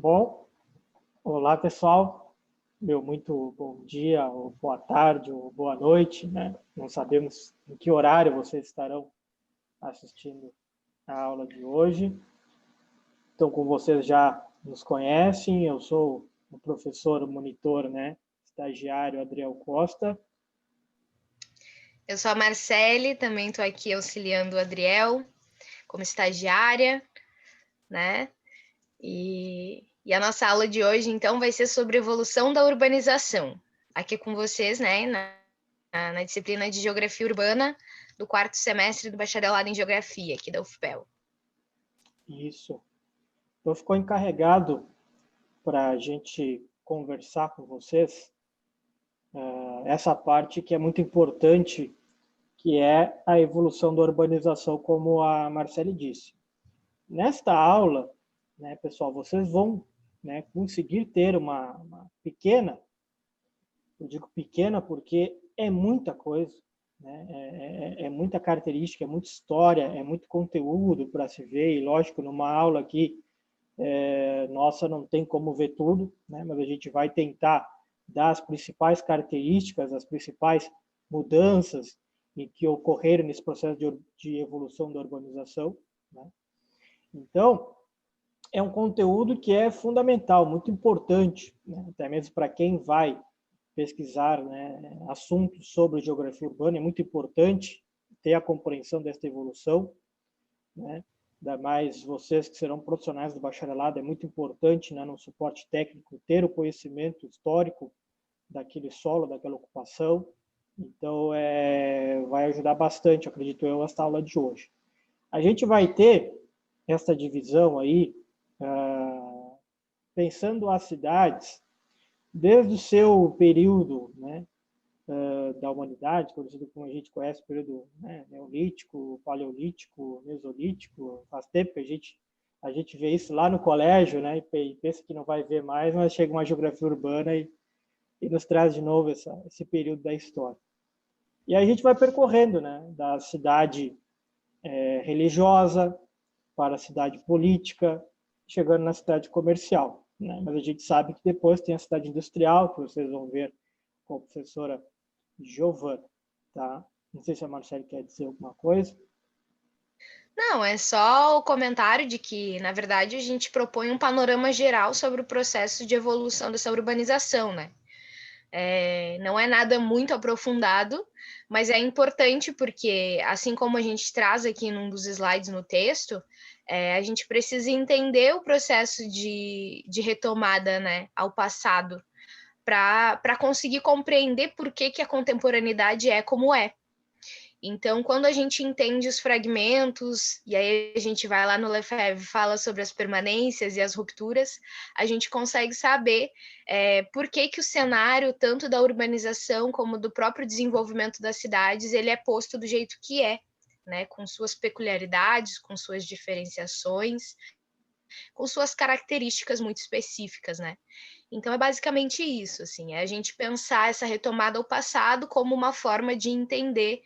Bom, olá pessoal, muito bom dia, ou boa tarde, ou boa noite, né? Não sabemos em que horário vocês estarão assistindo a aula de hoje. Então, como vocês já nos conhecem, eu sou o professor monitor, né? Estagiário Adriel Costa. Eu sou a Marcele, também estou aqui auxiliando o Adriel como estagiária, né? E a nossa aula de hoje, então, vai ser sobre evolução da urbanização. Aqui com vocês, né, na disciplina de Geografia Urbana do quarto semestre do Bacharelado em Geografia, aqui da UFPEL. Isso. Então, ficou encarregado para a gente conversar com vocês essa parte que é muito importante, que é a evolução da urbanização, como a Marcele disse. Nesta aula, né, pessoal, vocês vão, né, conseguir ter uma pequena, eu digo pequena porque é muita coisa, né, é muita característica, é muita história, é muito conteúdo para se ver, e lógico, numa aula aqui, nossa, não tem como ver tudo, né, mas a gente vai tentar dar as principais características, as principais mudanças que ocorreram nesse processo de evolução da urbanização, né? Então, é um conteúdo que é fundamental, muito importante, né? Até mesmo para quem vai pesquisar, né, assuntos sobre geografia urbana, é muito importante ter a compreensão desta evolução, né? Ainda mais vocês que serão profissionais do bacharelado, é muito importante, né, no suporte técnico, ter o conhecimento histórico daquele solo, daquela ocupação. Então, vai ajudar bastante, acredito eu, esta aula de hoje. A gente vai ter essa divisão aí, pensando as cidades, desde o seu período, né, da humanidade, conhecido como a gente conhece, o período, né, neolítico, paleolítico, mesolítico. Faz tempo que a gente vê isso lá no colégio, né, e pensa que não vai ver mais, mas chega uma geografia urbana e nos traz de novo esse período da história. E aí a gente vai percorrendo, né, da cidade religiosa para a cidade política, chegando na cidade comercial, né? Mas a gente sabe que depois tem a cidade industrial, que vocês vão ver com a professora Giovana, tá? Não sei se a Marcele quer dizer alguma coisa. Não, é só o comentário de que, na verdade, a gente propõe um panorama geral sobre o processo de evolução dessa urbanização, né? Não é nada muito aprofundado, mas é importante porque, assim como a gente traz aqui num dos slides no texto, a gente precisa entender o processo de retomada, né, ao passado, para conseguir compreender por que a contemporaneidade é como é. Então, quando a gente entende os fragmentos, e aí a gente vai lá no Lefebvre, fala sobre as permanências e as rupturas, a gente consegue saber por que o cenário, tanto da urbanização como do próprio desenvolvimento das cidades, ele é posto do jeito que é, né? Com suas peculiaridades, com suas diferenciações, com suas características muito específicas, né? Então é basicamente isso, assim, é a gente pensar essa retomada ao passado como uma forma de entender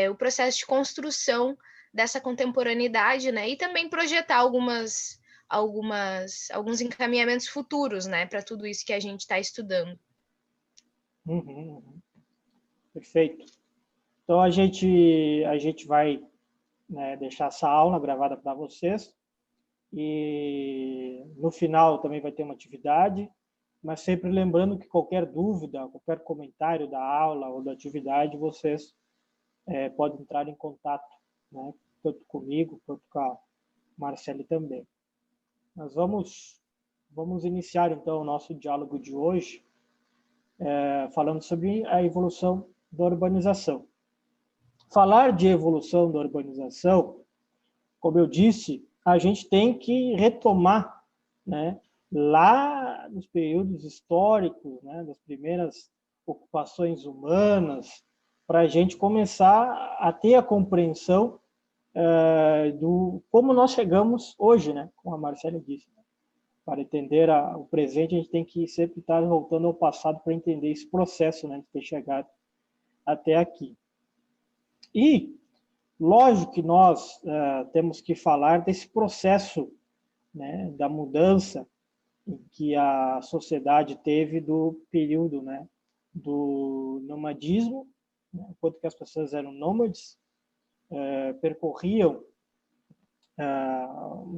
o processo de construção dessa contemporaneidade, né? E também projetar alguns encaminhamentos futuros, né, para tudo isso que a gente está estudando. Uhum. Perfeito. Então a gente vai, né, deixar essa aula gravada para vocês, e no final também vai ter uma atividade, mas sempre lembrando que qualquer dúvida, qualquer comentário da aula ou da atividade, vocês podem entrar em contato, né, tanto comigo quanto com a Marcele também. Nós vamos iniciar então o nosso diálogo de hoje, falando sobre a evolução da urbanização. Falar de evolução da urbanização, como eu disse, a gente tem que retomar, né, lá nos períodos históricos, né, das primeiras ocupações humanas, para a gente começar a ter a compreensão do como nós chegamos hoje, né, como a Marcela disse. Para entender o presente, a gente tem que sempre estar voltando ao passado para entender esse processo, né, de ter chegado até aqui. E lógico que nós temos que falar desse processo, né, da mudança que a sociedade teve do período, né, do nomadismo, né, enquanto que as pessoas eram nômades, percorriam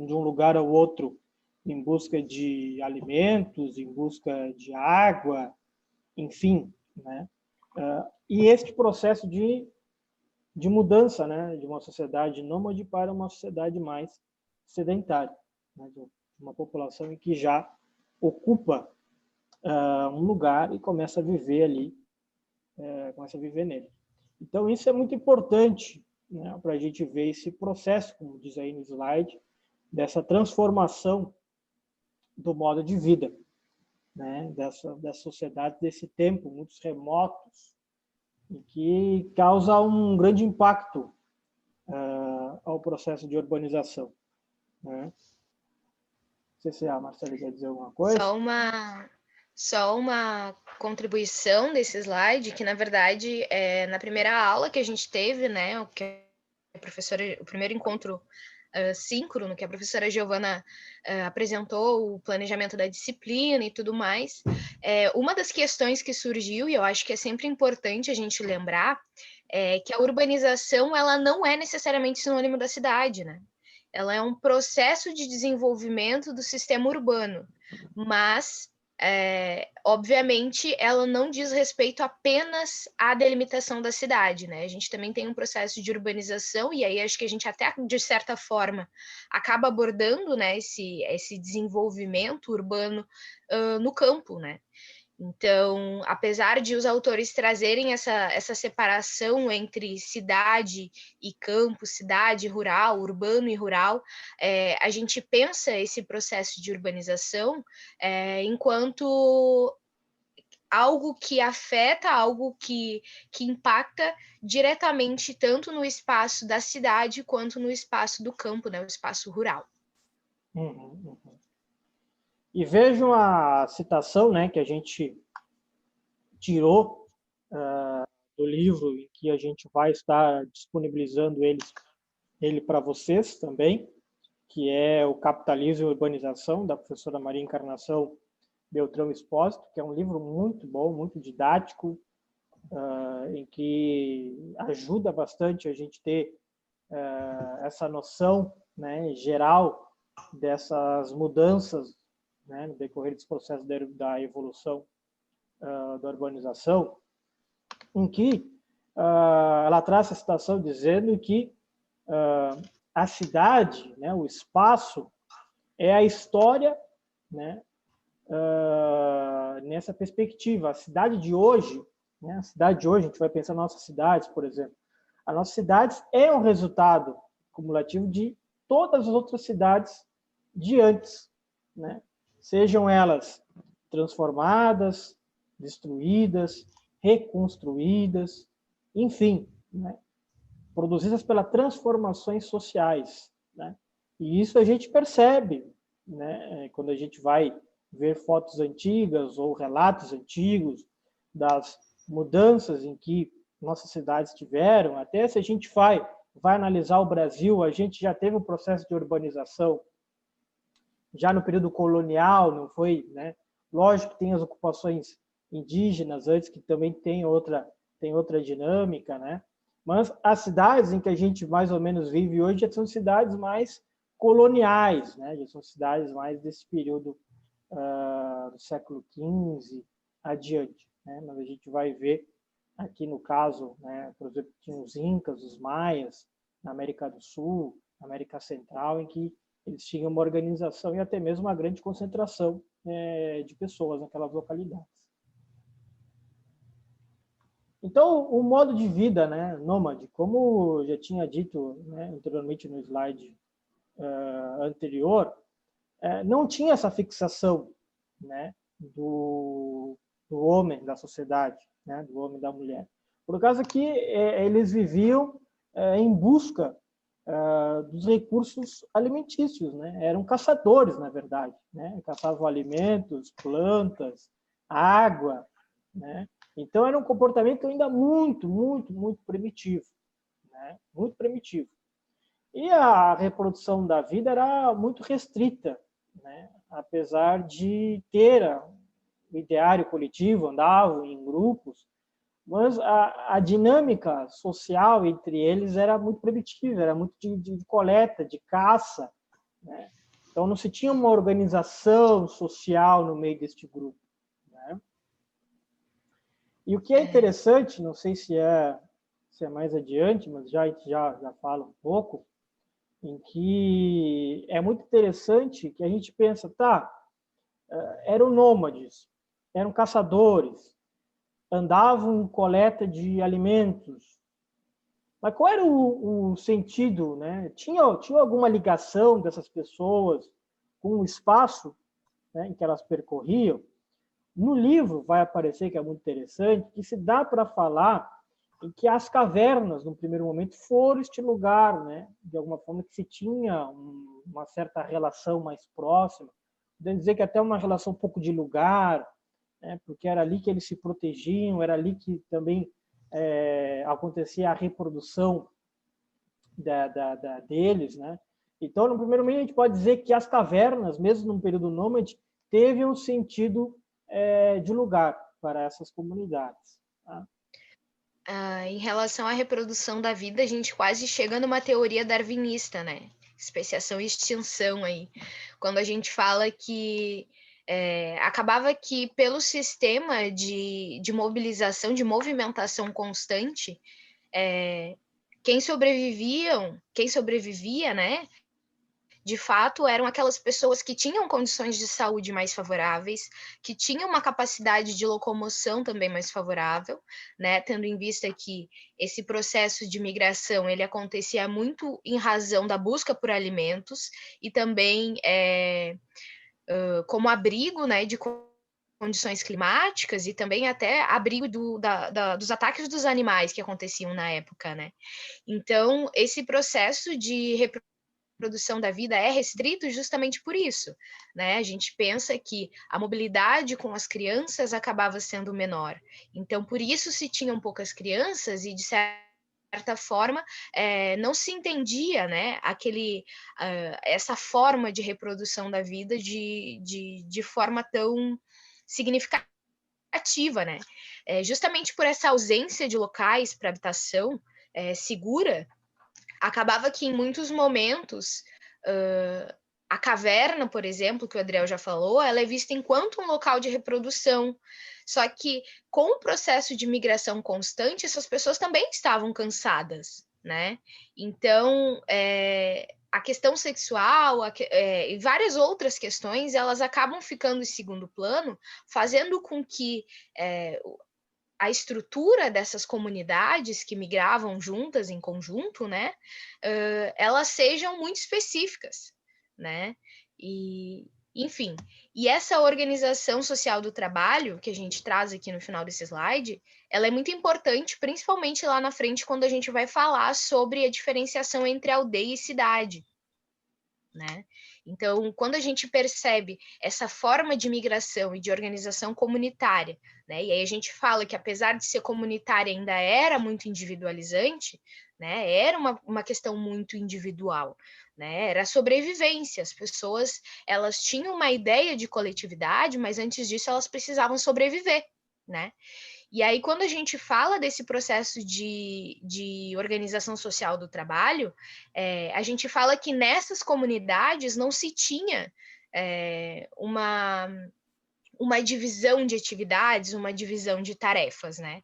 de um lugar ao outro em busca de alimentos, em busca de água, enfim, né? E este processo de mudança, né, de uma sociedade nômade para uma sociedade mais sedentária, né, de uma população em que já ocupa um lugar e começa a viver ali, começa a viver nele. Então, isso é muito importante, né, para a gente ver esse processo, como diz aí no slide, dessa transformação do modo de vida, né, dessa sociedade, desse tempo, muitos remotos, e que causa um grande impacto ao processo de urbanização. Né? Não sei se a Marcela quer dizer alguma coisa. Só uma contribuição desse slide, que na verdade, na primeira aula que a gente teve, né, o primeiro encontro síncrono, que a professora Giovana apresentou o planejamento da disciplina e tudo mais, uma das questões que surgiu, e eu acho que é sempre importante a gente lembrar, é que a urbanização ela não é necessariamente sinônimo da cidade, né? Ela é um processo de desenvolvimento do sistema urbano, mas obviamente, ela não diz respeito apenas à delimitação da cidade, né? A gente também tem um processo de urbanização, e aí acho que a gente até, de certa forma, acaba abordando, né, esse desenvolvimento urbano no campo, né? Então, apesar de os autores trazerem essa separação entre cidade e campo, cidade rural, urbano e rural, a gente pensa esse processo de urbanização enquanto algo que afeta, algo que impacta diretamente tanto no espaço da cidade quanto no espaço do campo, né, o espaço rural. Uhum. E vejam a citação, né, que a gente tirou do livro e que a gente vai estar disponibilizando ele para vocês também, que é o Capitalismo e Urbanização, da professora Maria Encarnação Beltrão Espósito, que é um livro muito bom, muito didático, em que ajuda bastante a gente ter essa noção, né, geral dessas mudanças, né, no decorrer desse processo da evolução da urbanização, em que ela traz a citação dizendo que a cidade, né, o espaço, é a história, né, nessa perspectiva. A cidade de hoje, né, a gente vai pensar nas nossas cidades, por exemplo. As nossas cidades é um resultado cumulativo de todas as outras cidades de antes, né? Sejam elas transformadas, destruídas, reconstruídas, enfim, né? Produzidas pelas transformações sociais, né? E isso a gente percebe, né? Quando a gente vai ver fotos antigas ou relatos antigos das mudanças em que nossas cidades tiveram, até se a gente vai analisar o Brasil, a gente já teve um processo de urbanização já no período colonial, não foi, né? Lógico que tem as ocupações indígenas antes, que também tem outra dinâmica, né? Mas as cidades em que a gente mais ou menos vive hoje já são cidades mais coloniais, né? Já são cidades mais desse período do século XV adiante, né? Mas a gente vai ver aqui no caso, né, por exemplo, tinha os Incas, os Maias, na América do Sul, América Central, em que eles tinham uma organização e até mesmo uma grande concentração de pessoas naquelas localidades. Então, o modo de vida, né, nômade, como já tinha dito, né, anteriormente no slide anterior, não tinha essa fixação, né, do homem, da sociedade, né, do homem e da mulher. Por causa que eles viviam em busca dos recursos alimentícios, né? Eram caçadores, na verdade, né? Caçavam alimentos, plantas, água, né? Então era um comportamento ainda muito, muito, muito primitivo, né? Muito primitivo. E a reprodução da vida era muito restrita, né? apesar de ter o ideário coletivo, andavam em grupos, mas a dinâmica social entre eles era muito primitiva, era muito de coleta, de caça, né? Então não se tinha uma organização social no meio deste grupo, né? E o que é interessante, não sei se é mais adiante, mas já falo um pouco, em que é muito interessante que a gente pensa, tá, eram nômades, eram caçadores, andavam em coleta de alimentos, mas qual era o sentido, né? Tinha alguma ligação dessas pessoas com o espaço, né, em que elas percorriam? No livro vai aparecer, que é muito interessante, que se dá para falar em que as cavernas, no primeiro momento, foram este lugar, né, de alguma forma que se tinha uma certa relação mais próxima, podemos dizer que até uma relação um pouco de lugar, né, porque era ali que eles se protegiam, era ali que também acontecia a reprodução deles, né? Então, no primeiro momento, a gente pode dizer que as cavernas, mesmo no período nômade, teve um sentido de lugar para essas comunidades. Tá? Em relação à reprodução da vida, a gente quase chega numa teoria darwinista, né? Especiação e extinção aí. Quando a gente fala que acabava que pelo sistema de mobilização, de movimentação constante, quem sobrevivia, né? De fato, eram aquelas pessoas que tinham condições de saúde mais favoráveis, que tinham uma capacidade de locomoção também mais favorável, né? Tendo em vista que esse processo de migração ele acontecia muito em razão da busca por alimentos e também como abrigo, né, de condições climáticas e também até abrigo dos ataques dos animais que aconteciam na época, né? Então, esse processo de reprodução da vida é restrito justamente por isso, né? A gente pensa que a mobilidade com as crianças acabava sendo menor. Então, por isso se tinham poucas crianças e, de certa forma, não se entendia, né, essa forma de reprodução da vida de forma tão significativa, né? Justamente por essa ausência de locais para habitação segura, acabava que em muitos momentos a caverna, por exemplo, que o Adriel já falou, ela é vista enquanto um local de reprodução. Só que com o processo de migração constante, essas pessoas também estavam cansadas, né? Então, a questão sexual e várias outras questões, elas acabam ficando em segundo plano, fazendo com que a estrutura dessas comunidades que migravam juntas em conjunto, né, elas sejam muito específicas, né, enfim, e essa organização social do trabalho que a gente traz aqui no final desse slide, ela é muito importante, principalmente lá na frente, quando a gente vai falar sobre a diferenciação entre aldeia e cidade, né? Então, quando a gente percebe essa forma de migração e de organização comunitária, né? E aí a gente fala que, apesar de ser comunitária, ainda era muito individualizante, né? Era uma questão muito individual, né? Era a sobrevivência. As pessoas, elas tinham uma ideia de coletividade, mas antes disso elas precisavam sobreviver, né? E aí, quando a gente fala desse processo de organização social do trabalho, a gente fala que nessas comunidades não se tinha uma divisão de atividades, uma divisão de tarefas, né?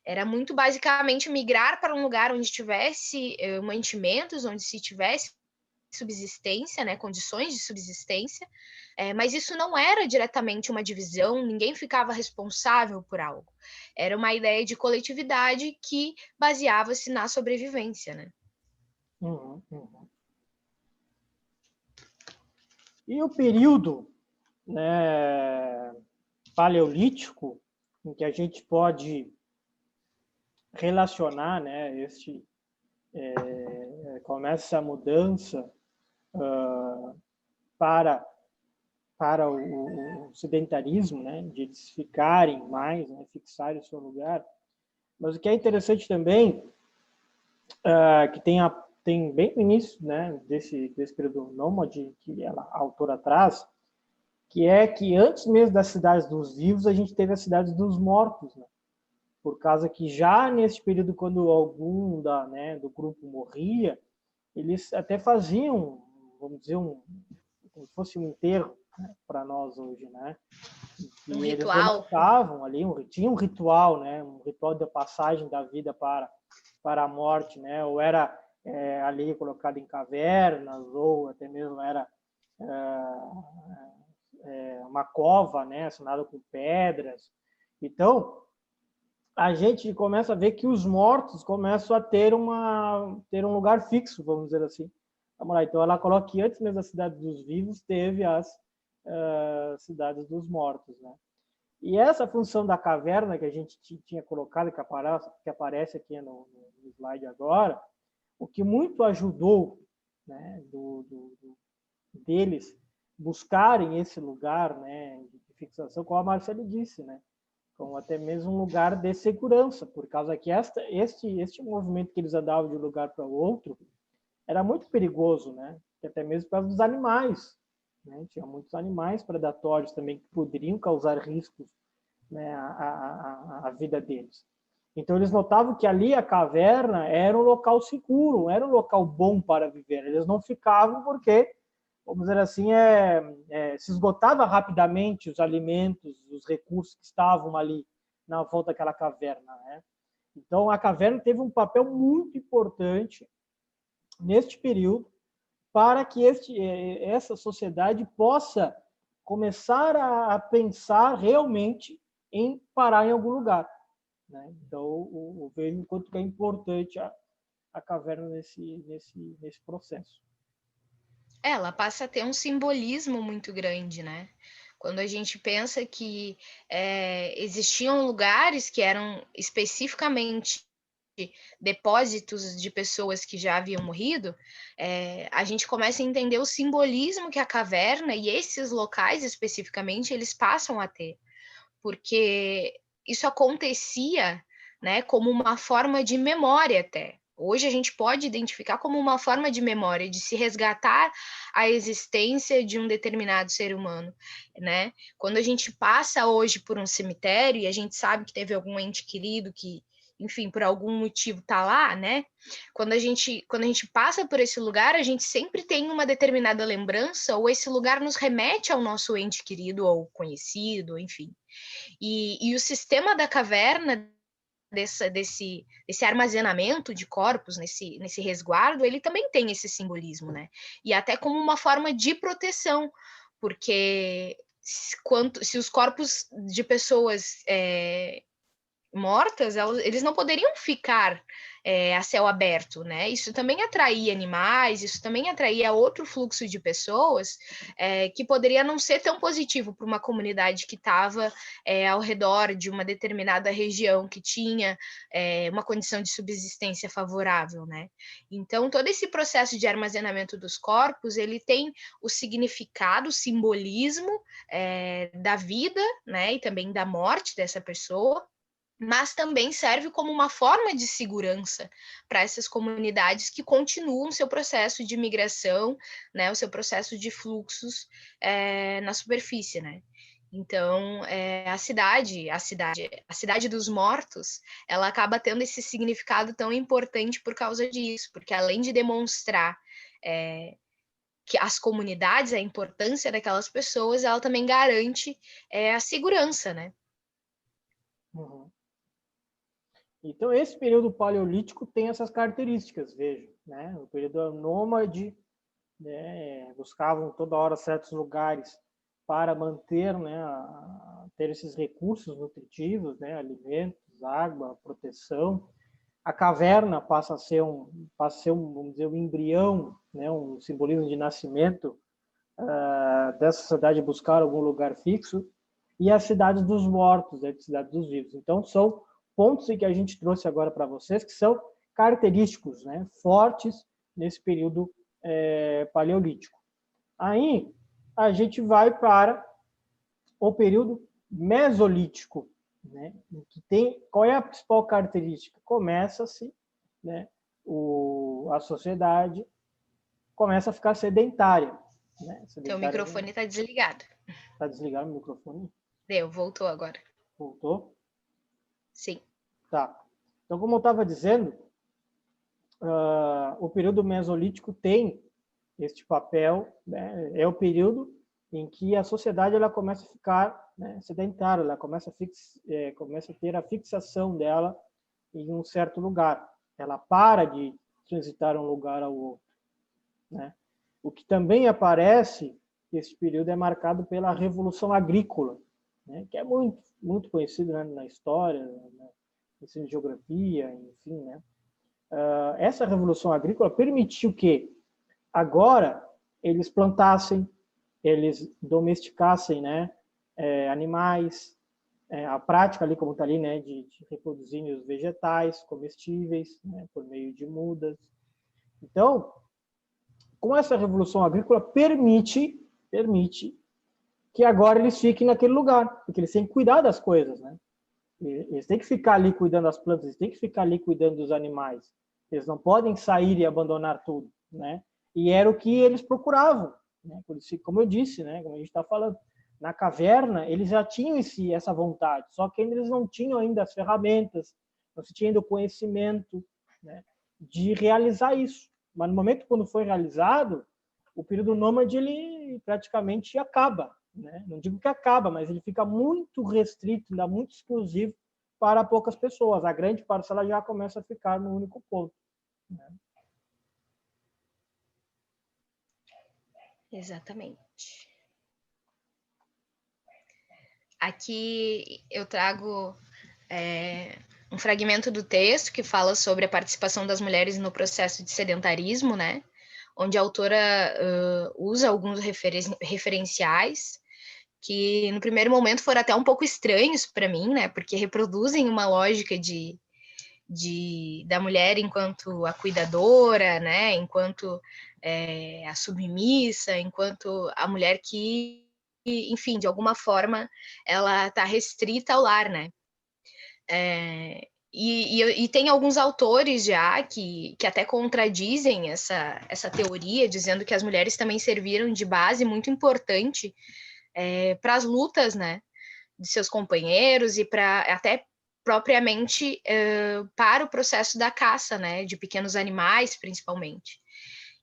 Era muito basicamente migrar para um lugar onde tivesse mantimentos, onde se tivesse subsistência, né, condições de subsistência, mas isso não era diretamente uma divisão, ninguém ficava responsável por algo. Era uma ideia de coletividade que baseava-se na sobrevivência, né? Uhum. E o período, né, paleolítico, em que a gente pode relacionar, né, começa a mudança para o sedentarismo, né, de eles ficarem mais, né, fixarem o seu lugar. Mas o que é interessante também, que tem bem no início, né, desse período nômade que a autora traz, que é que antes mesmo das cidades dos vivos, a gente teve as cidades dos mortos, né? Por causa que já nesse período, quando algum do grupo morria, eles até faziam, vamos dizer, como se fosse um enterro, né, para nós hoje, né? Um E eles ritual. remarcavam ali, tinha um ritual, né? Um ritual da passagem da vida para a morte, né? Ou era ali colocado em cavernas, ou até mesmo era uma cova, né? Assinada com pedras. Então, a gente começa a ver que os mortos começam a ter um lugar fixo, vamos dizer assim. Vamos lá, então ela coloca que antes mesmo da cidade dos vivos teve as cidades dos mortos, né? E essa função da caverna que a gente tinha colocado, que aparece aqui no slide agora, o que muito ajudou, né, deles buscarem esse lugar, né, de fixação, como a Marcele disse, né, como até mesmo um lugar de segurança, por causa que este movimento que eles andavam de um lugar para o outro era muito perigoso, né, até mesmo para os animais, né, tinha muitos animais predatórios também que poderiam causar riscos, né, a vida deles. Então eles notavam que ali a caverna era um local seguro, era um local bom para viver. Eles não ficavam porque, vamos dizer assim, se esgotava rapidamente os alimentos, os recursos que estavam ali na volta daquela caverna, né? Então a caverna teve um papel muito importante neste período para que essa sociedade possa começar a pensar realmente em parar em algum lugar, né? Então, eu vejo o quanto que é importante a caverna nesse processo. Ela passa a ter um simbolismo muito grande, né? Quando a gente pensa que existiam lugares que eram especificamente depósitos de pessoas que já haviam morrido, a gente começa a entender o simbolismo que a caverna e esses locais especificamente eles passam a ter, porque isso acontecia, né, como uma forma de memória até. Hoje a gente pode identificar como uma forma de memória, de se resgatar a existência de um determinado ser humano, né? Quando a gente passa hoje por um cemitério e a gente sabe que teve algum ente querido que, enfim, por algum motivo tá lá, né? Quando a gente passa por esse lugar, a gente sempre tem uma determinada lembrança ou esse lugar nos remete ao nosso ente querido ou conhecido, enfim. E o sistema da caverna, desse armazenamento de corpos, nesse resguardo, ele também tem esse simbolismo, né? E até como uma forma de proteção, porque se os corpos de pessoas mortas, eles não poderiam ficar a céu aberto, né? Isso também atraía animais, isso também atraía outro fluxo de pessoas que poderia não ser tão positivo para uma comunidade que estava ao redor de uma determinada região que tinha uma condição de subsistência favorável, né? Então, todo esse processo de armazenamento dos corpos, ele tem o significado, o simbolismo da vida, né? E também da morte dessa pessoa, mas também serve como uma forma de segurança para essas comunidades que continuam seu processo de migração, né, o seu processo de fluxos na superfície, né? Então, a cidade dos mortos, ela acaba tendo esse significado tão importante por causa disso, porque além de demonstrar que as comunidades, a importância daquelas pessoas, ela também garante a segurança, né? Uhum. Então, esse período paleolítico tem essas características, vejo, né? O período nômade, né? Buscavam toda hora certos lugares para manter, né? Ter esses recursos nutritivos, né? Alimentos, água, proteção. A caverna passa a ser vamos dizer, um embrião, né? Um simbolismo de nascimento dessa sociedade, buscar algum lugar fixo, e a cidade dos mortos, a cidade dos vivos. Então, são pontos que a gente trouxe agora para vocês, que são característicos, né, fortes nesse período paleolítico. Aí, a gente vai para o período mesolítico, né, que tem, qual é a principal característica? Começa-se, né, a sociedade começa a ficar sedentária. né? Teu microfone está desligado. Está desligado o microfone? Deu, voltou agora. Voltou? Sim. Tá. Então, como eu estava dizendo, o período Mesolítico tem este papel, né? É o período em que a sociedade ela começa a ficar, né, sedentária, ela começa a ter a fixação dela em um certo lugar. Ela para de transitar um lugar ao outro, né? O que também aparece, esse período é marcado pela Revolução Agrícola, né, que é muito conhecido, né, na história, na ensino de geografia, enfim, né? Essa Revolução Agrícola permitiu que agora eles plantassem, eles domesticassem, né, animais, a prática ali, como está ali, né, de reproduzir os vegetais comestíveis, né, por meio de mudas. Então, com essa revolução agrícola, permite que agora eles fiquem naquele lugar, porque eles têm que cuidar das coisas, né? Eles têm que ficar ali cuidando das plantas, eles têm que ficar ali cuidando dos animais. Eles não podem sair e abandonar tudo, né? E era o que eles procuravam, né? Como eu disse, né? Como a gente está falando, na caverna eles já tinham essa vontade, só que eles não tinham ainda as ferramentas, não se tinha ainda o conhecimento, né, de realizar isso. Mas no momento quando foi realizado, o período nômade ele praticamente acaba, né? Não digo que acaba, mas ele fica muito restrito, ainda muito exclusivo para poucas pessoas. A grande parcela já começa a ficar no único ponto, né? Exatamente. Aqui eu trago um fragmento do texto que fala sobre a participação das mulheres no processo de sedentarismo, né? Onde a autora usa alguns referenciais que no primeiro momento foram até um pouco estranhos para mim, né? Porque reproduzem uma lógica da mulher enquanto a cuidadora, né? Enquanto a submissa, enquanto a mulher que, enfim, de alguma forma, ela está restrita ao lar, né? E tem alguns autores já que até contradizem essa teoria, dizendo que as mulheres também serviram de base muito importante para as lutas, né, de seus companheiros e para até propriamente para o processo da caça, né, de pequenos animais, principalmente.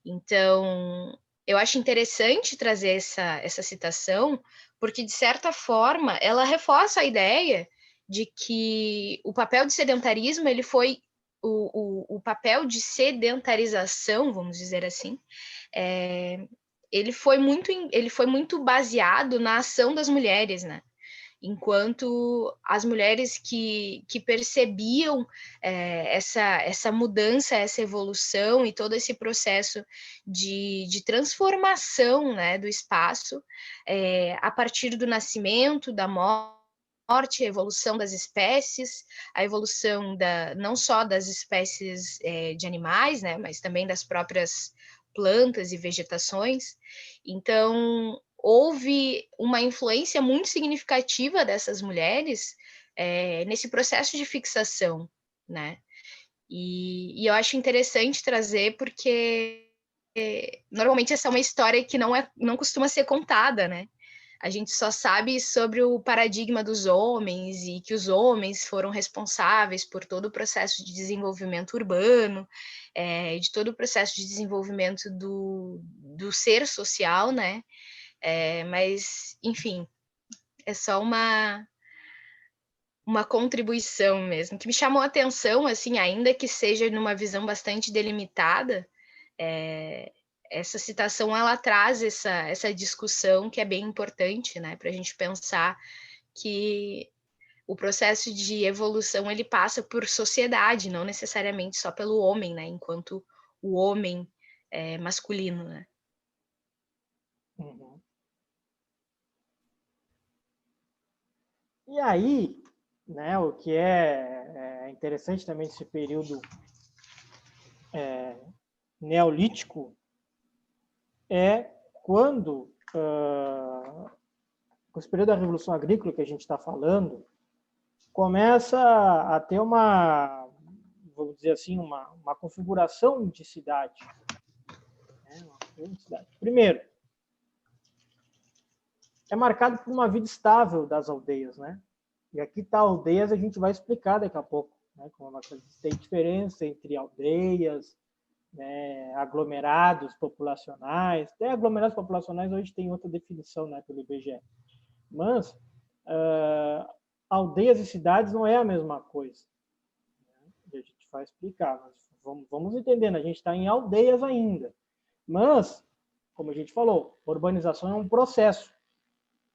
Então, eu acho interessante trazer essa citação, porque, de certa forma, ela reforça a ideia de que o papel de sedentarismo, ele foi o papel de sedentarização, vamos dizer assim, ele foi muito baseado na ação das mulheres, né? Enquanto as mulheres que percebiam essa mudança, essa evolução e todo esse processo de transformação, né, do espaço, a partir do nascimento, da morte, a evolução das espécies, a evolução não só das espécies de animais, né, mas também das próprias plantas e vegetações. Então, houve uma influência muito significativa dessas mulheres nesse processo de fixação, né? E eu acho interessante trazer porque normalmente essa é uma história que não costuma ser contada, né? A gente só sabe sobre o paradigma dos homens e que os homens foram responsáveis por todo o processo de desenvolvimento urbano, de todo o processo de desenvolvimento do ser social, né? Mas, enfim, é só uma contribuição mesmo, que me chamou a atenção, assim, ainda que seja numa visão bastante delimitada, essa citação, ela traz essa discussão que é bem importante, né, para a gente pensar que o processo de evolução, ele passa por sociedade, não necessariamente só pelo homem, né, enquanto o homem masculino, né. Uhum. E aí, né, o que é interessante também desse período neolítico é quando, com esse período da Revolução Agrícola que a gente está falando, começa a ter vamos dizer assim, uma configuração de cidade. Né? Uma configuração de cidade. Primeiro, é marcado por uma vida estável das aldeias, né? E aqui tá aldeias, a gente vai explicar daqui a pouco, né? Como tem diferença entre aldeias, né, aglomerados populacionais. Até aglomerados populacionais hoje tem outra definição, né, pelo IBGE. Mas aldeias e cidades não é a mesma coisa. A gente vai explicar, mas vamos entendendo, a gente está em aldeias ainda. Mas, como a gente falou, urbanização é um processo.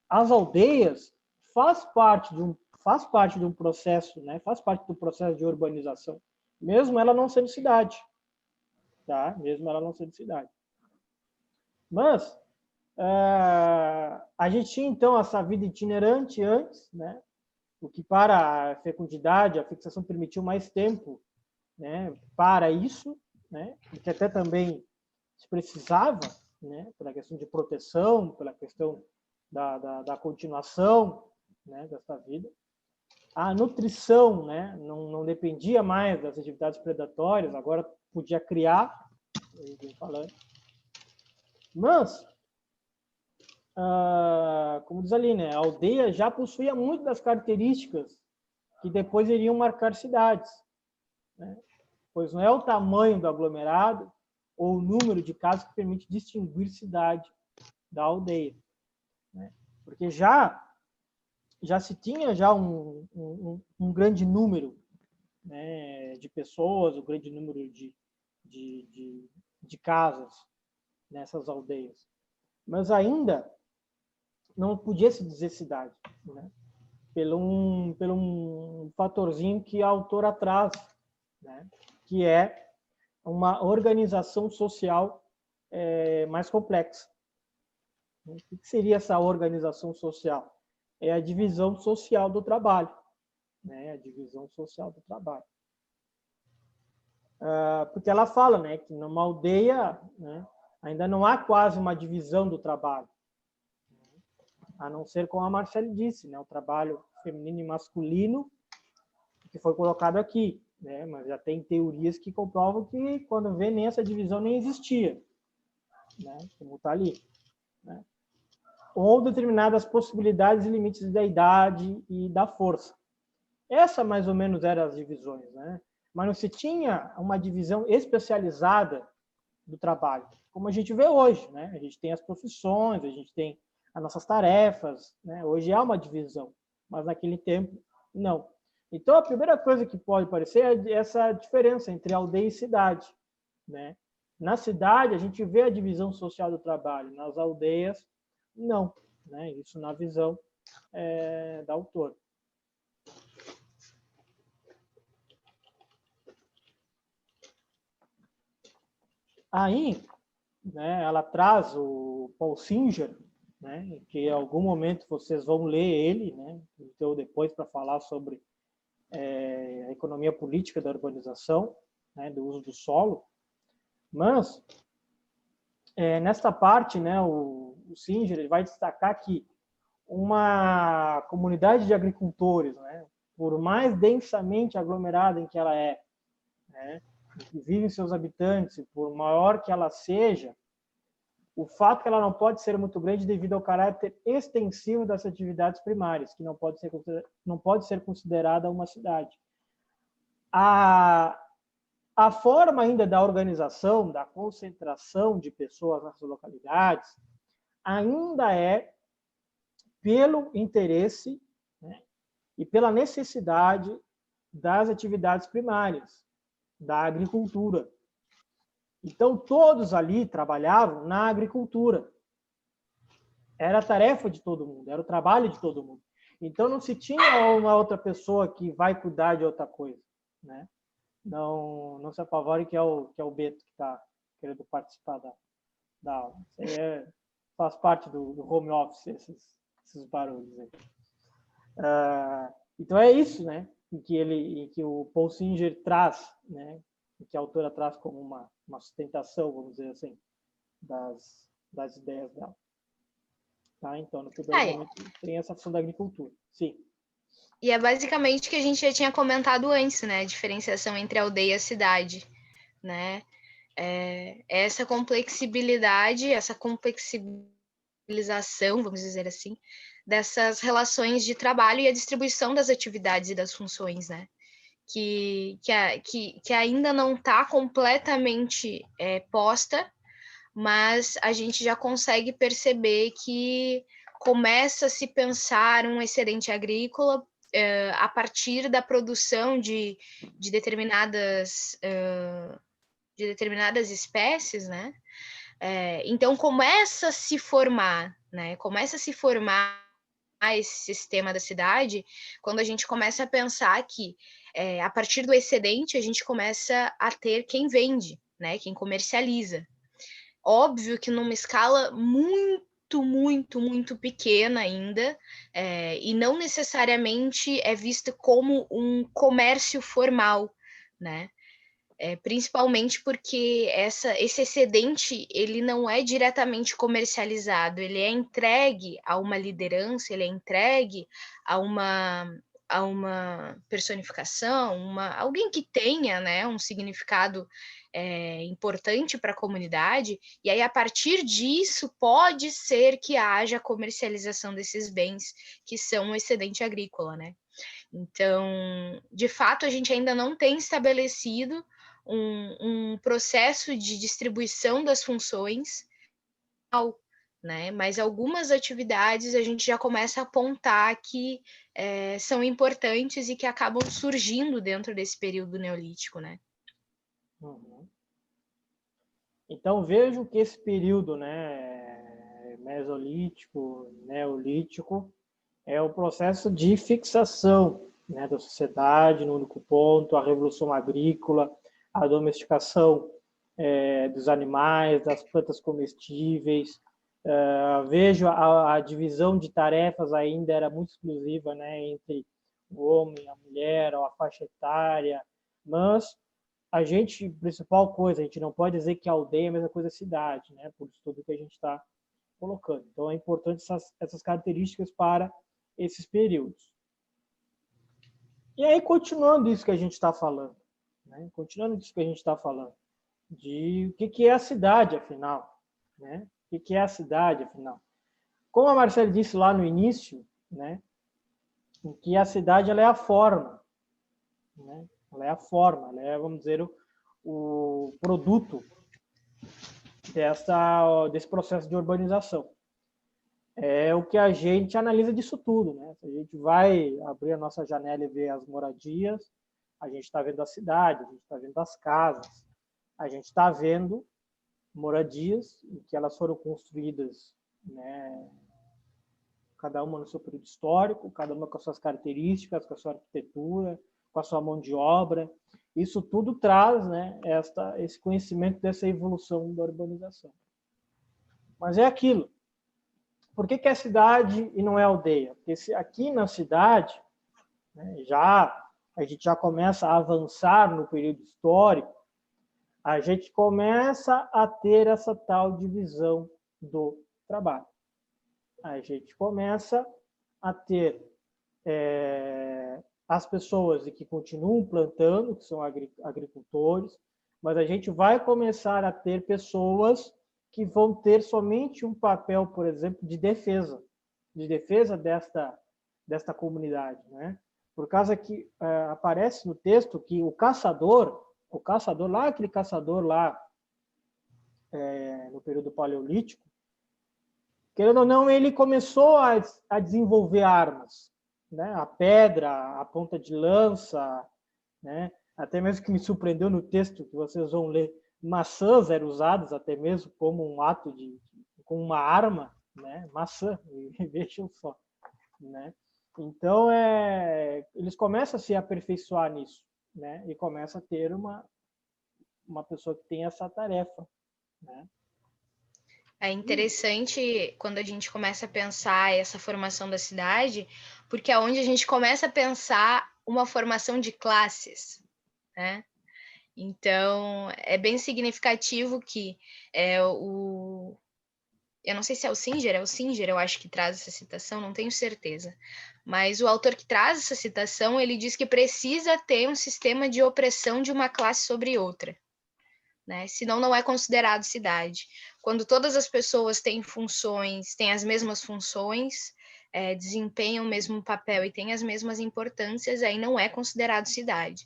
As aldeias faz parte de um processo, né? Faz parte do processo de urbanização, mesmo ela não sendo cidade, tá? Mesmo ela não sendo cidade. Mas a gente tinha então essa vida itinerante antes, né? O que para a fecundidade, a fixação permitiu mais tempo, né? Para isso, né? Porque até também se precisava, né? Pela questão de proteção, pela questão da continuação, né, dessa vida. A nutrição, né, não dependia mais das atividades predatórias, agora podia criar, falando. Mas, como diz ali, né, a aldeia já possuía muito das características que depois iriam marcar cidades, né? Pois não é o tamanho do aglomerado ou o número de casas que permite distinguir cidade da aldeia, né? Porque já se tinha já um grande número, né, de pessoas, um grande número de casas nessas aldeias. Mas ainda não podia se dizer cidade, né? Pelo um fatorzinho que a autora traz, né? Que é uma organização social mais complexa. O que seria essa organização social? É a divisão social do trabalho, né? A divisão social do trabalho. Porque ela fala, né, que numa aldeia, né, ainda não há quase uma divisão do trabalho, a não ser, como a Marcele disse, né, o trabalho feminino e masculino que foi colocado aqui, né, mas já tem teorias que comprovam que quando vê nem essa divisão nem existia, né, como está ali, né? Ou determinadas possibilidades e limites da idade e da força. Essa mais ou menos eram as divisões, né? Mas não se tinha uma divisão especializada do trabalho, como a gente vê hoje, né? A gente tem as profissões, a gente tem as nossas tarefas, né? Hoje há uma divisão, mas naquele tempo não. Então a primeira coisa que pode parecer é essa diferença entre aldeia e cidade, né? Na cidade a gente vê a divisão social do trabalho, nas aldeias não, né? Isso na visão da autora. Aí, né, ela traz o Paul Singer, né, que em algum momento vocês vão ler ele, né, então depois para falar sobre a economia política da urbanização, né, do uso do solo. Mas nesta parte, né, o Singer ele vai destacar que uma comunidade de agricultores, né, por mais densamente aglomerada em que ela é, né, que vivem seus habitantes, por maior que ela seja, o fato que ela não pode ser muito grande devido ao caráter extensivo das atividades primárias, que não pode ser considerada uma cidade. A forma ainda da organização, da concentração de pessoas nas localidades, ainda é pelo interesse, né, e pela necessidade das atividades primárias, da agricultura. Então, todos ali trabalhavam na agricultura. Era a tarefa de todo mundo, era o trabalho de todo mundo. Então, não se tinha uma outra pessoa que vai cuidar de outra coisa, né? Não se apavore que é o Beto que está querendo participar da aula. Isso aí faz parte do home office, esses barulhos aí. Então, é isso, né? Em que o Paul Singer traz, né? Que a autora traz como uma sustentação, vamos dizer assim, das ideias dela. Tá? Então, no primeiro momento, tem essa função da agricultura. Sim. E é basicamente o que a gente já tinha comentado antes, né? A diferenciação entre aldeia e cidade, né? Essa complexibilidade, essa complexidade vamos dizer assim, dessas relações de trabalho e a distribuição das atividades e das funções, né? Que ainda não está completamente posta, mas a gente já consegue perceber que começa a se pensar um excedente agrícola a partir da produção de determinadas espécies, né? Então começa a se formar, né? Começa a se formar esse sistema da cidade quando a gente começa a pensar que a partir do excedente a gente começa a ter quem vende, né? Quem comercializa. Óbvio que numa escala muito, muito, muito pequena ainda, e não necessariamente é vista como um comércio formal, né? Principalmente porque esse excedente ele não é diretamente comercializado, ele é entregue a uma liderança, ele é entregue a uma personificação, alguém que tenha, né, um significado importante para a comunidade, e aí a partir disso pode ser que haja comercialização desses bens que são o excedente agrícola, né? Então, de fato, a gente ainda não tem estabelecido um processo de distribuição das funções, né? Mas algumas atividades a gente já começa a apontar que são importantes e que acabam surgindo dentro desse período neolítico, né? Uhum. Então, vejo que esse período, né, mesolítico, neolítico, é o processo de fixação, né, da sociedade no único ponto, a revolução agrícola, a domesticação dos animais, das plantas comestíveis. Vejo a divisão de tarefas ainda era muito exclusiva, né, entre o homem, a mulher, a faixa etária, mas a gente, principal coisa, a gente não pode dizer que a aldeia é a mesma coisa da cidade, né, por tudo que a gente está colocando. Então, é importante essas características para esses períodos. E aí, continuando isso que a gente está falando, né? Continuando isso que a gente está falando, de o que é a cidade, afinal, né? O que é a cidade, afinal? Como a Marcela disse lá no início, né? Em que a cidade ela é a forma, né? Ela é a forma, ela é, vamos dizer, o produto desse processo de urbanização. É o que a gente analisa disso tudo, né? Se a gente vai abrir a nossa janela e ver as moradias, a gente está vendo a cidade, a gente está vendo as casas, a gente está vendo moradias em que elas foram construídas, né? Cada uma no seu período histórico, cada uma com as suas características, com a sua arquitetura, com a sua mão de obra. Isso tudo traz, né, esse conhecimento dessa evolução da urbanização. Mas é aquilo. Por que é cidade e não é aldeia? Porque aqui na cidade, né, a gente já começa a avançar no período histórico, a gente começa a ter essa tal divisão do trabalho. A gente começa a ter as pessoas que continuam plantando, que são agricultores, mas a gente vai começar a ter pessoas que vão ter somente um papel, por exemplo, de defesa desta comunidade, né? Por causa que aparece no texto que o caçador lá, aquele caçador lá no período paleolítico, querendo ou não, ele começou a desenvolver armas, né? A pedra, a ponta de lança, né? Até mesmo que me surpreendeu no texto que vocês vão ler, maçãs eram usadas até mesmo como um ato com uma arma, né? Maçã, vejam só, né? Então eles começam a se aperfeiçoar nisso, né? E começa a ter uma pessoa que tem essa tarefa, né? É interessante quando a gente começa a pensar essa formação da cidade, porque é onde a gente começa a pensar uma formação de classes, né? Então, é bem significativo que eu não sei se é o Singer, eu acho que traz essa citação, não tenho certeza. Mas o autor que traz essa citação, ele diz que precisa ter um sistema de opressão de uma classe sobre outra, né? Senão não é considerado cidade. Quando todas as pessoas têm funções, têm as mesmas funções, desempenham o mesmo papel e têm as mesmas importâncias, aí não é considerado cidade.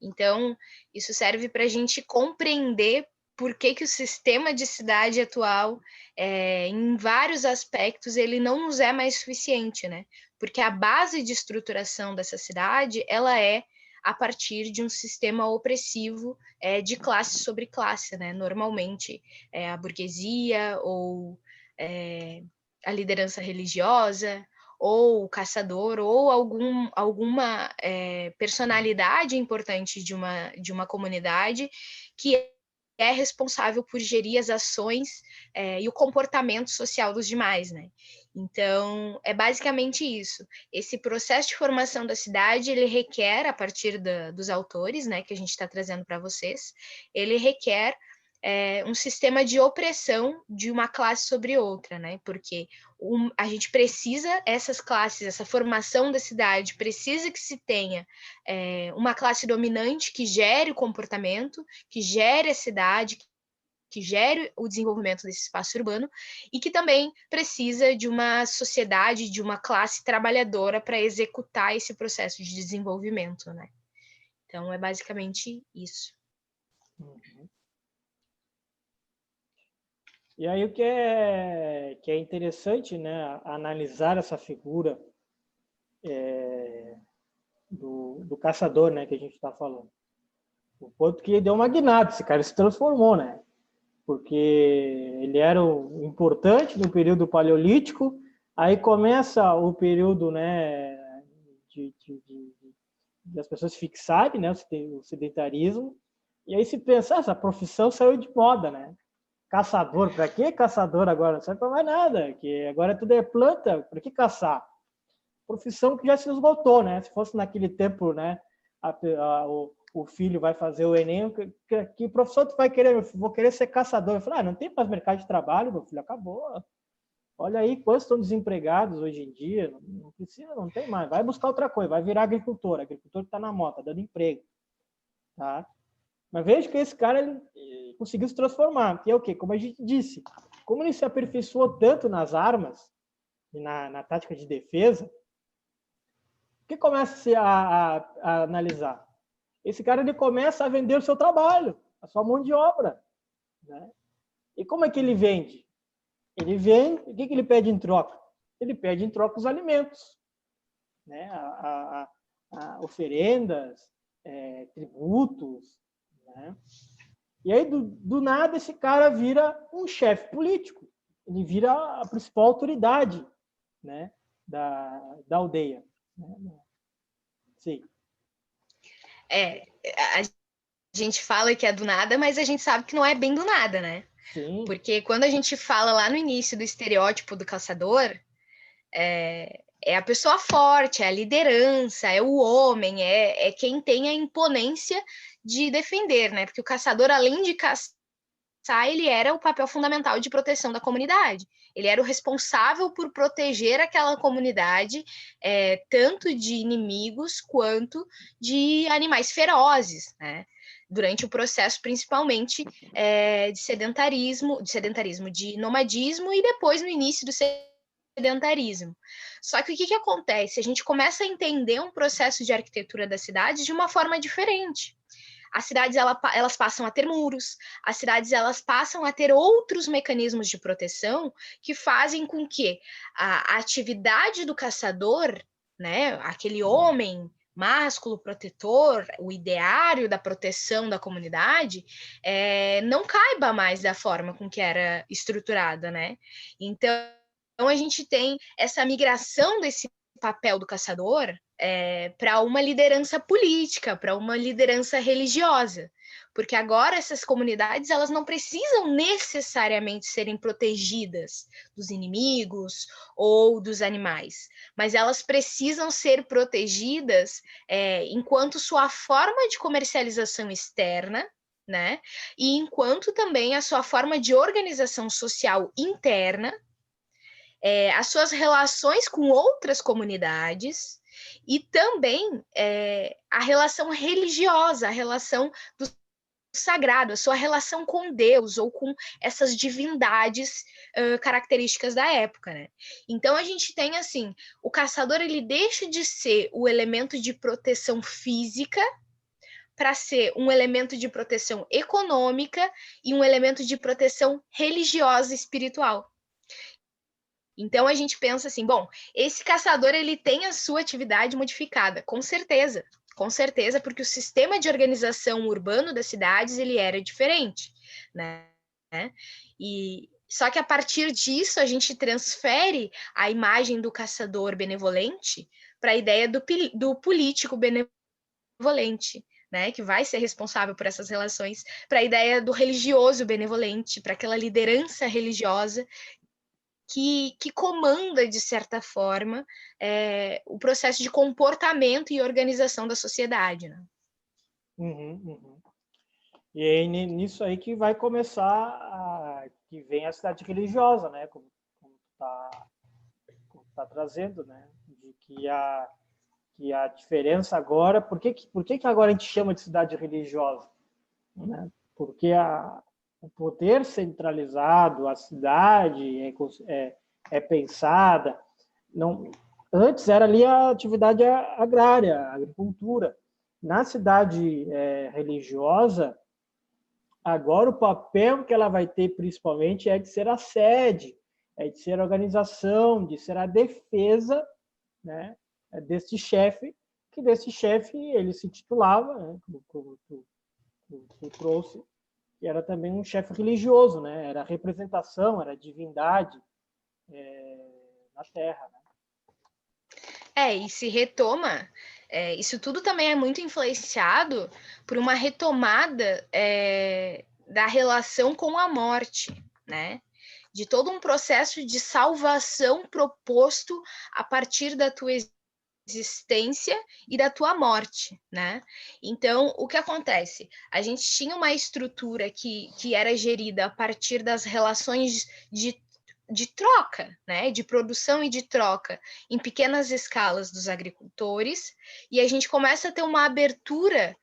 Então, isso serve para a gente compreender por que o sistema de cidade atual, em vários aspectos, ele não nos é mais suficiente, né? Porque a base de estruturação dessa cidade, ela é a partir de um sistema opressivo de classe sobre classe, né? Normalmente a burguesia ou a liderança religiosa ou o caçador ou alguma personalidade importante de uma comunidade que é responsável por gerir as ações e o comportamento social dos demais, né? Então, é basicamente isso. Esse processo de formação da cidade, ele requer, a partir dos autores, né, que a gente está trazendo para vocês, ele requer um sistema de opressão de uma classe sobre outra, né? Porque a gente precisa, essas classes, essa formação da cidade, precisa que se tenha uma classe dominante que gere o comportamento, que gere a cidade, que gere o desenvolvimento desse espaço urbano e que também precisa de uma sociedade, de uma classe trabalhadora para executar esse processo de desenvolvimento, né? Então, é basicamente isso. Uhum. E aí o que é interessante, né, analisar essa figura do caçador, né, que a gente está falando. O quanto que ele deu uma guinada, esse cara se transformou, né? Porque ele era importante no período paleolítico, aí começa o período, né, de as pessoas fixarem, né, o sedentarismo, e aí se pensa, essa profissão saiu de moda, né? Caçador, para que caçador agora? Não serve para mais nada, que agora tudo é planta, para que caçar? Profissão que já se esgotou, né? Se fosse naquele tempo, né, o filho vai fazer o Enem, que profissão tu vai querer? Vou querer ser caçador. Eu falei, não tem mais mercado de trabalho, meu filho, acabou. Olha aí quantos estão desempregados hoje em dia, não precisa, não tem mais. Vai buscar outra coisa, vai virar agricultor que está na moda, dando emprego. Tá? Mas veja que esse cara ele conseguiu se transformar. E é o quê? Como a gente disse, como ele se aperfeiçoou tanto nas armas e na tática de defesa, o que começa a analisar? Esse cara ele começa a vender o seu trabalho, a sua mão de obra. Né? E como é que ele vende? Ele vende, o que ele pede em troca? Ele pede em troca os alimentos, né? Oferendas, tributos. Né? E aí, do nada, esse cara vira um chefe político. Ele vira a principal autoridade, né, da aldeia. Sim. A gente fala que é do nada, mas a gente sabe que não é bem do nada, né? Sim. Porque quando a gente fala lá no início do estereótipo do caçador, é a pessoa forte, é a liderança, é o homem, é quem tem a imponência de defender, né? Porque o caçador, além de caçar, ele era o papel fundamental de proteção da comunidade. Ele era o responsável por proteger aquela comunidade, tanto de inimigos quanto de animais ferozes, né? Durante o processo, principalmente, de sedentarismo, de nomadismo e depois no início do sedentarismo. Só que o que acontece? A gente começa a entender um processo de arquitetura da cidade de uma forma diferente. As cidades elas passam a ter muros, as cidades elas passam a ter outros mecanismos de proteção que fazem com que a atividade do caçador, né, aquele homem másculo protetor, o ideário da proteção da comunidade, não caiba mais da forma com que era estruturada, né? Então a gente tem essa migração desse papel do caçador para uma liderança política, para uma liderança religiosa, porque agora essas comunidades elas não precisam necessariamente serem protegidas dos inimigos ou dos animais, mas elas precisam ser protegidas enquanto sua forma de comercialização externa, né? E enquanto também a sua forma de organização social interna, as suas relações com outras comunidades e também a relação religiosa, a relação dos sagrado, a sua relação com Deus ou com essas divindades características da época, né? Então a gente tem assim, o caçador ele deixa de ser o elemento de proteção física para ser um elemento de proteção econômica e um elemento de proteção religiosa e espiritual. Então a gente pensa assim, bom, esse caçador ele tem a sua atividade modificada, com certeza, porque o sistema de organização urbano das cidades ele era diferente, né? E só que a partir disso a gente transfere a imagem do caçador benevolente para a ideia do político benevolente, né, que vai ser responsável por essas relações, para a ideia do religioso benevolente, para aquela liderança religiosa que comanda, de certa forma, o processo de comportamento e organização da sociedade. Né? E aí, nisso aí que vai começar, que vem a cidade religiosa, né? Como tá trazendo, né? De que a diferença agora, por que agora a gente chama de cidade religiosa? Né? Porque o poder centralizado, a cidade é pensada. Não, antes era ali a atividade agrária, a agricultura. Na cidade religiosa, agora o papel que ela vai ter principalmente é de ser a sede, é de ser a organização, de ser a defesa, né, desse chefe, que desse chefe ele se titulava, né, como tu trouxe, que era também um chefe religioso, né, era representação, era divindade na Terra. Né? E se retoma, isso tudo também é muito influenciado por uma retomada da relação com a morte, né? De todo um processo de salvação proposto a partir da tua existência e da tua morte, né? Então, o que acontece? A gente tinha uma estrutura que era gerida a partir das relações de troca, né? De produção e de troca em pequenas escalas dos agricultores, e a gente começa a ter uma abertura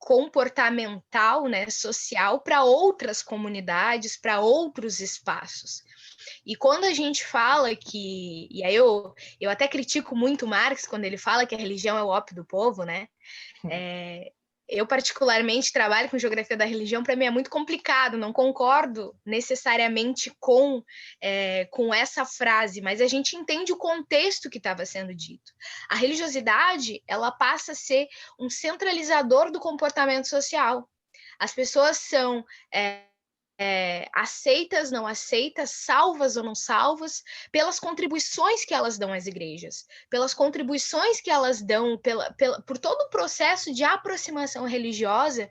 comportamental, né, social para outras comunidades, para outros espaços. E quando a gente fala que, e aí eu até critico muito Marx quando ele fala que a religião é o ópio do povo, né? Eu particularmente trabalho com geografia da religião, para mim é muito complicado, não concordo necessariamente com essa frase, mas a gente entende o contexto que estava sendo dito. A religiosidade, ela passa a ser um centralizador do comportamento social. As pessoas são aceitas, não aceitas, salvas ou não salvas, pelas contribuições que elas dão às igrejas, pelas contribuições que elas dão, por todo o processo de aproximação religiosa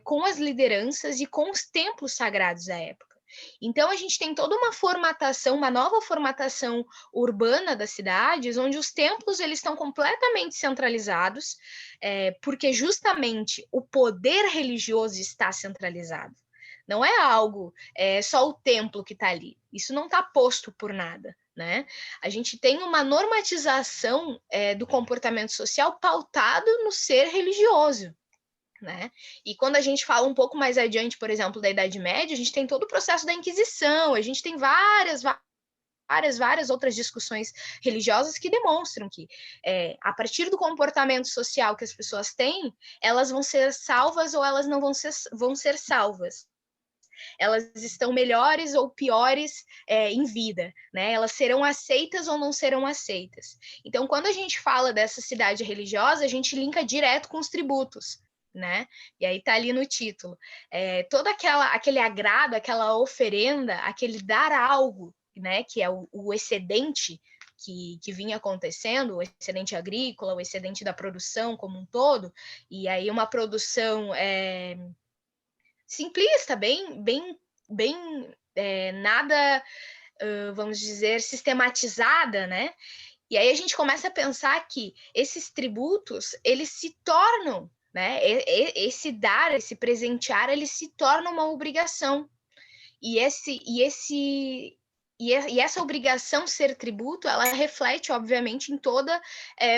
com as lideranças e com os templos sagrados da época. Então, a gente tem toda uma formatação, uma nova formatação urbana das cidades, onde os templos eles estão completamente centralizados, porque justamente o poder religioso está centralizado. Não é algo, só o templo que está ali. Isso não está posto por nada. Né? A gente tem uma normatização do comportamento social pautado no ser religioso. Né? E quando a gente fala um pouco mais adiante, por exemplo, da Idade Média, a gente tem todo o processo da Inquisição, a gente tem várias outras discussões religiosas que demonstram que, a partir do comportamento social que as pessoas têm, elas vão ser salvas ou elas não vão ser salvas. Elas estão melhores ou piores em vida, né? Elas serão aceitas ou não serão aceitas. Então, quando a gente fala dessa cidade religiosa, a gente linka direto com os tributos. Né? E aí tá ali no título. Todo aquele agrado, aquela oferenda, aquele dar algo, né? Que é o excedente que vinha acontecendo, o excedente agrícola, o excedente da produção como um todo, e aí uma produção simplista, bem nada, vamos dizer, sistematizada, né? E aí a gente começa a pensar que esses tributos, eles se tornam, né? Esse dar, esse presentear, ele se torna uma obrigação. E e essa obrigação ser tributo, ela reflete, obviamente, em toda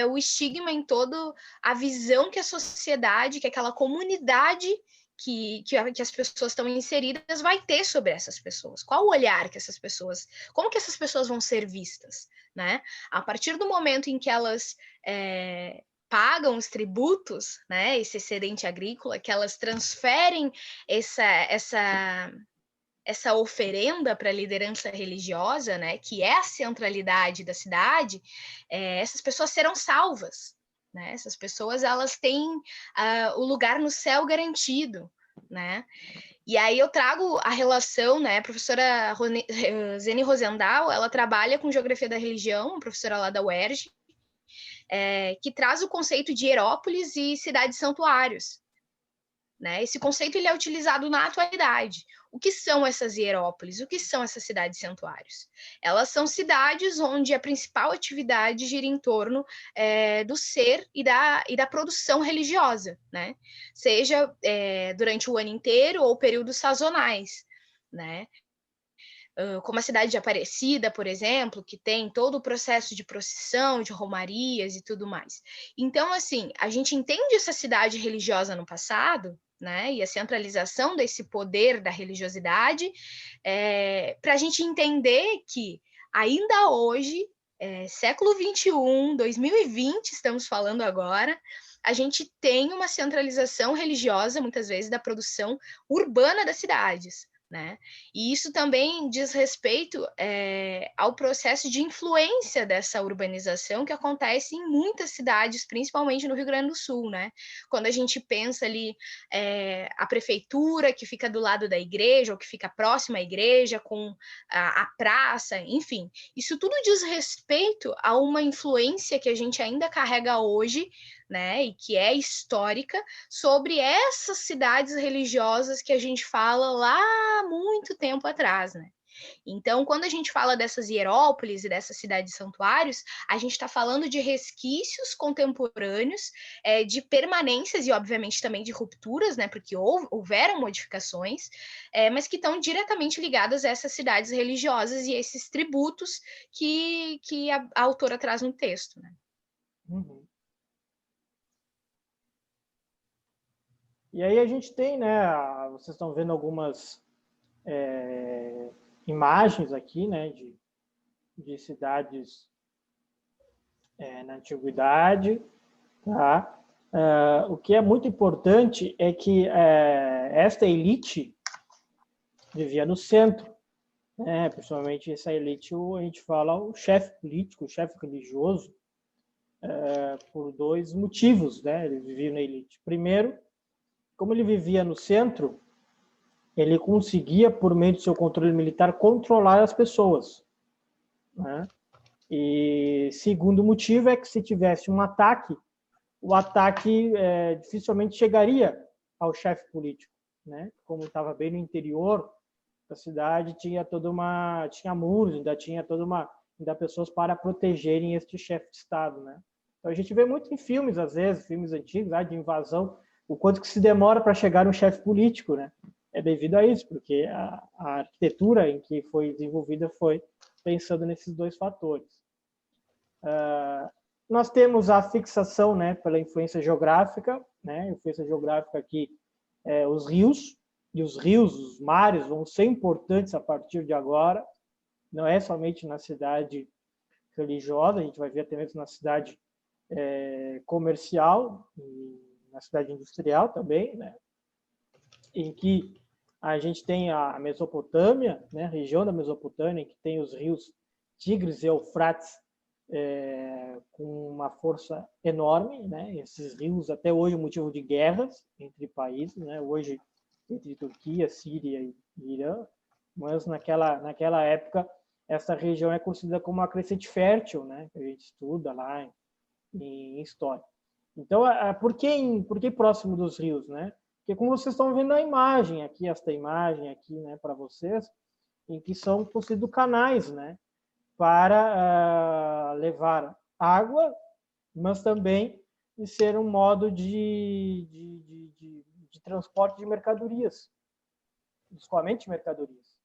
o estigma, em toda a visão que a sociedade, que aquela comunidade que as pessoas estão inseridas vai ter sobre essas pessoas. Qual o olhar que essas pessoas... Como que essas pessoas vão ser vistas, né? A partir do momento em que elas pagam os tributos, né, esse excedente agrícola, que elas transferem essa oferenda para a liderança religiosa, né, que é a centralidade da cidade, essas pessoas serão salvas, né? Essas pessoas, elas têm o lugar no céu garantido, né? E aí eu trago a relação, né? A professora Zeni Rosendahl, ela trabalha com geografia da religião, professora lá da UERJ, que traz o conceito de hierópolis e cidades santuários, né? Esse conceito ele é utilizado na atualidade. O que são essas hierópolis? O que são essas cidades santuários? Elas são cidades onde a principal atividade gira em torno do ser e da produção religiosa, né? Seja durante o ano inteiro ou períodos sazonais, né? Como a cidade de Aparecida, por exemplo, que tem todo o processo de procissão, de romarias e tudo mais. Então, assim, a gente entende essa cidade religiosa no passado, né, e a centralização desse poder da religiosidade, para a gente entender que ainda hoje, século XXI, 2020, estamos falando agora, a gente tem uma centralização religiosa, muitas vezes, da produção urbana das cidades, né? E isso também diz respeito ao processo de influência dessa urbanização que acontece em muitas cidades, principalmente no Rio Grande do Sul, né? Quando a gente pensa ali a prefeitura que fica do lado da igreja ou que fica próxima à igreja, com a praça, enfim, isso tudo diz respeito a uma influência que a gente ainda carrega hoje, né? E que é histórica sobre essas cidades religiosas que a gente fala lá há muito tempo atrás, né? Então, quando a gente fala dessas hierópolis e dessas cidades santuários, a gente está falando de resquícios contemporâneos, de permanências e, obviamente, também de rupturas, né? Porque houveram modificações, mas que estão diretamente ligadas a essas cidades religiosas e esses tributos que a autora traz no texto, né? Uhum. E aí a gente tem, né? Vocês estão vendo algumas imagens aqui, né? De cidades na antiguidade, tá? O que é muito importante é que esta elite vivia no centro, né? Principalmente essa elite, a gente fala o chefe político, o chefe religioso, por dois motivos, né? Ele vivia na elite. Primeiro, como ele vivia no centro, ele conseguia, por meio do seu controle militar, controlar as pessoas, né? E segundo motivo é que se tivesse um ataque, o ataque dificilmente chegaria ao chefe político, né? Como estava bem no interior da cidade, tinha muros, ainda pessoas para protegerem este chefe de estado, né? Então a gente vê muito em filmes, às vezes, filmes antigos, de invasão, o quanto que se demora para chegar no chefe político, né? É devido a isso, porque a arquitetura em que foi desenvolvida foi pensando nesses dois fatores. Nós temos a fixação, né, pela influência geográfica, né? Influência geográfica aqui, os rios, e os rios, os mares vão ser importantes a partir de agora, não é somente na cidade religiosa, a gente vai ver até mesmo na cidade comercial, e na cidade industrial também, né? Em que a gente tem a Mesopotâmia, né? A região da Mesopotâmia, que tem os rios Tigres e Eufrates com uma força enorme, né? Esses rios até hoje motivo de guerras entre países, né? Hoje entre Turquia, Síria e Irã, mas naquela época essa região é conhecida como uma crescente fértil, né? Que a gente estuda lá em história. Então, por que próximo dos rios, né? Porque como vocês estão vendo a imagem aqui, esta imagem aqui, né, para vocês, em que são construídos canais, né, para levar água, mas também de ser um modo de transporte de mercadorias, de escoamento de mercadorias.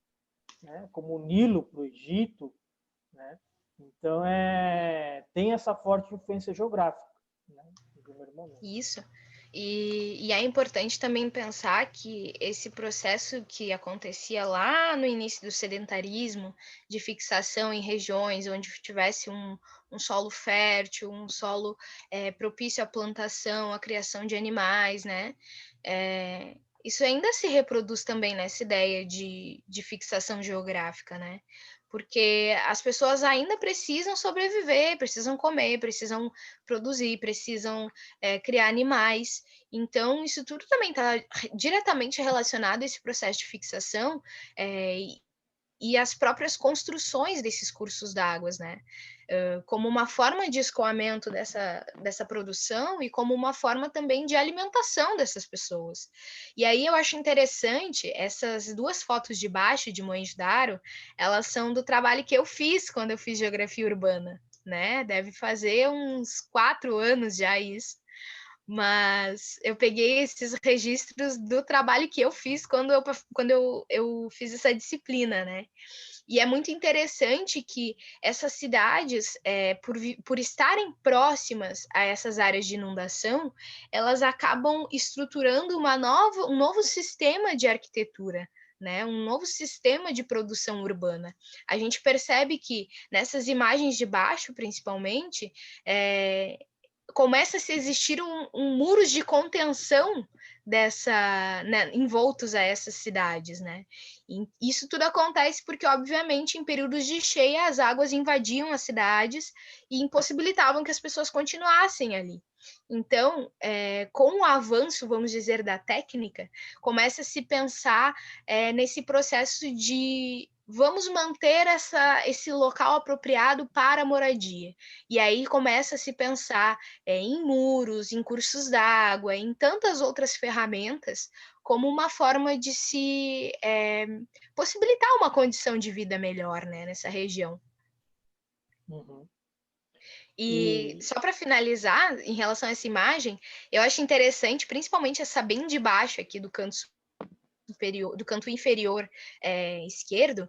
né? Como o Nilo para o Egito, né? Então, tem essa forte influência geográfica, né? No primeiro momento. Isso. E é importante também pensar que esse processo que acontecia lá no início do sedentarismo, de fixação em regiões onde tivesse um solo fértil, um solo propício à plantação, à criação de animais, né? Isso ainda se reproduz também nessa ideia de fixação geográfica, né? Porque as pessoas ainda precisam sobreviver, precisam comer, precisam produzir, precisam criar animais. Então, isso tudo também está diretamente relacionado a esse processo de fixação e as próprias construções desses cursos d'água, né? Como uma forma de escoamento dessa produção e como uma forma também de alimentação dessas pessoas. E aí eu acho interessante, essas duas fotos de baixo de Mohenjo-Daro, elas são do trabalho que eu fiz quando eu fiz geografia urbana, né? Deve fazer uns 4 anos já isso. Mas eu peguei esses registros do trabalho que eu fiz quando eu fiz essa disciplina, né? E é muito interessante que essas cidades, por estarem próximas a essas áreas de inundação, elas acabam estruturando um novo sistema de arquitetura, né? Um novo sistema de produção urbana. A gente percebe que nessas imagens de baixo, principalmente, começa a se existir muros de contenção né, envoltos a essas cidades, né? E isso tudo acontece porque, obviamente, em períodos de cheia, as águas invadiam as cidades e impossibilitavam que as pessoas continuassem ali. Então, com o avanço, vamos dizer, da técnica, começa a se pensar nesse processo de vamos manter esse local apropriado para a moradia. E aí começa a se pensar em muros, em cursos d'água, em tantas outras ferramentas, como uma forma de se possibilitar uma condição de vida melhor, né, nessa região. Uhum. E só para finalizar, em relação a essa imagem, eu acho interessante, principalmente essa bem de baixo aqui do canto superior, do canto inferior esquerdo,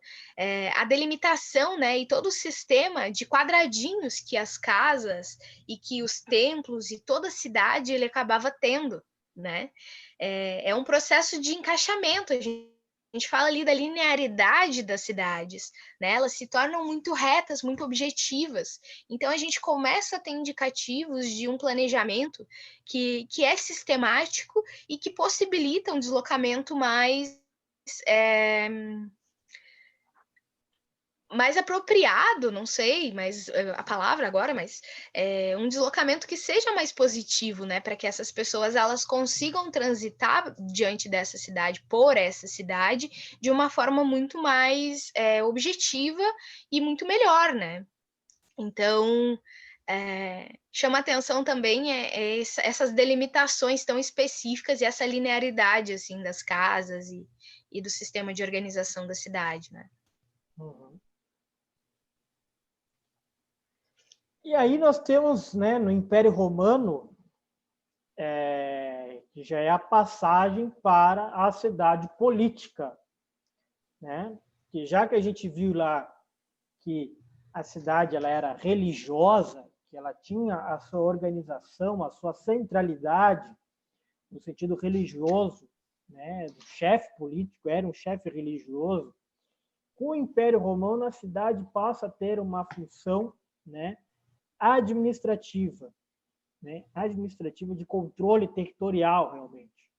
a delimitação, né, e todo o sistema de quadradinhos que as casas e que os templos e toda a cidade ele acabava tendo, né? É um processo de encaixamento. A gente fala ali da linearidade das cidades, né? Elas se tornam muito retas, muito objetivas. Então a gente começa a ter indicativos de um planejamento que é sistemático e que possibilita um deslocamento mais apropriado, não sei, mas a palavra agora, mas um deslocamento que seja mais positivo, né, para que essas pessoas elas consigam transitar diante dessa cidade, por essa cidade, de uma forma muito mais objetiva e muito melhor, né? Então, chama atenção também essas delimitações tão específicas e essa linearidade assim das casas e do sistema de organização da cidade, né? Uhum. E aí nós temos, né, no Império Romano, que já é a passagem para a cidade política, né? Que já que a gente viu lá que a cidade ela era religiosa, que ela tinha a sua organização, a sua centralidade no sentido religioso, né? Do chefe político era um chefe religioso. Com o Império Romano, a cidade passa a ter uma função, né, administrativa, né, administrativa de controle territorial, realmente,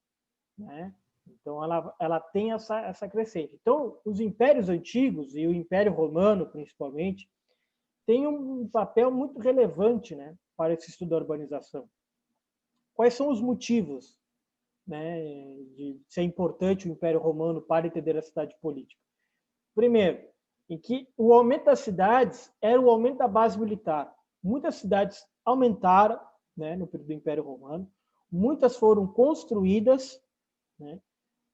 né? Então, ela tem essa crescente. Então, os impérios antigos, e o Império Romano, principalmente, tem um papel muito relevante, né, para esse estudo da urbanização. Quais são os motivos, né, de ser importante o Império Romano para entender a cidade política? Primeiro, em que o aumento das cidades era o aumento da base militar. Muitas cidades aumentaram, né, no período do Império Romano, muitas foram construídas, né,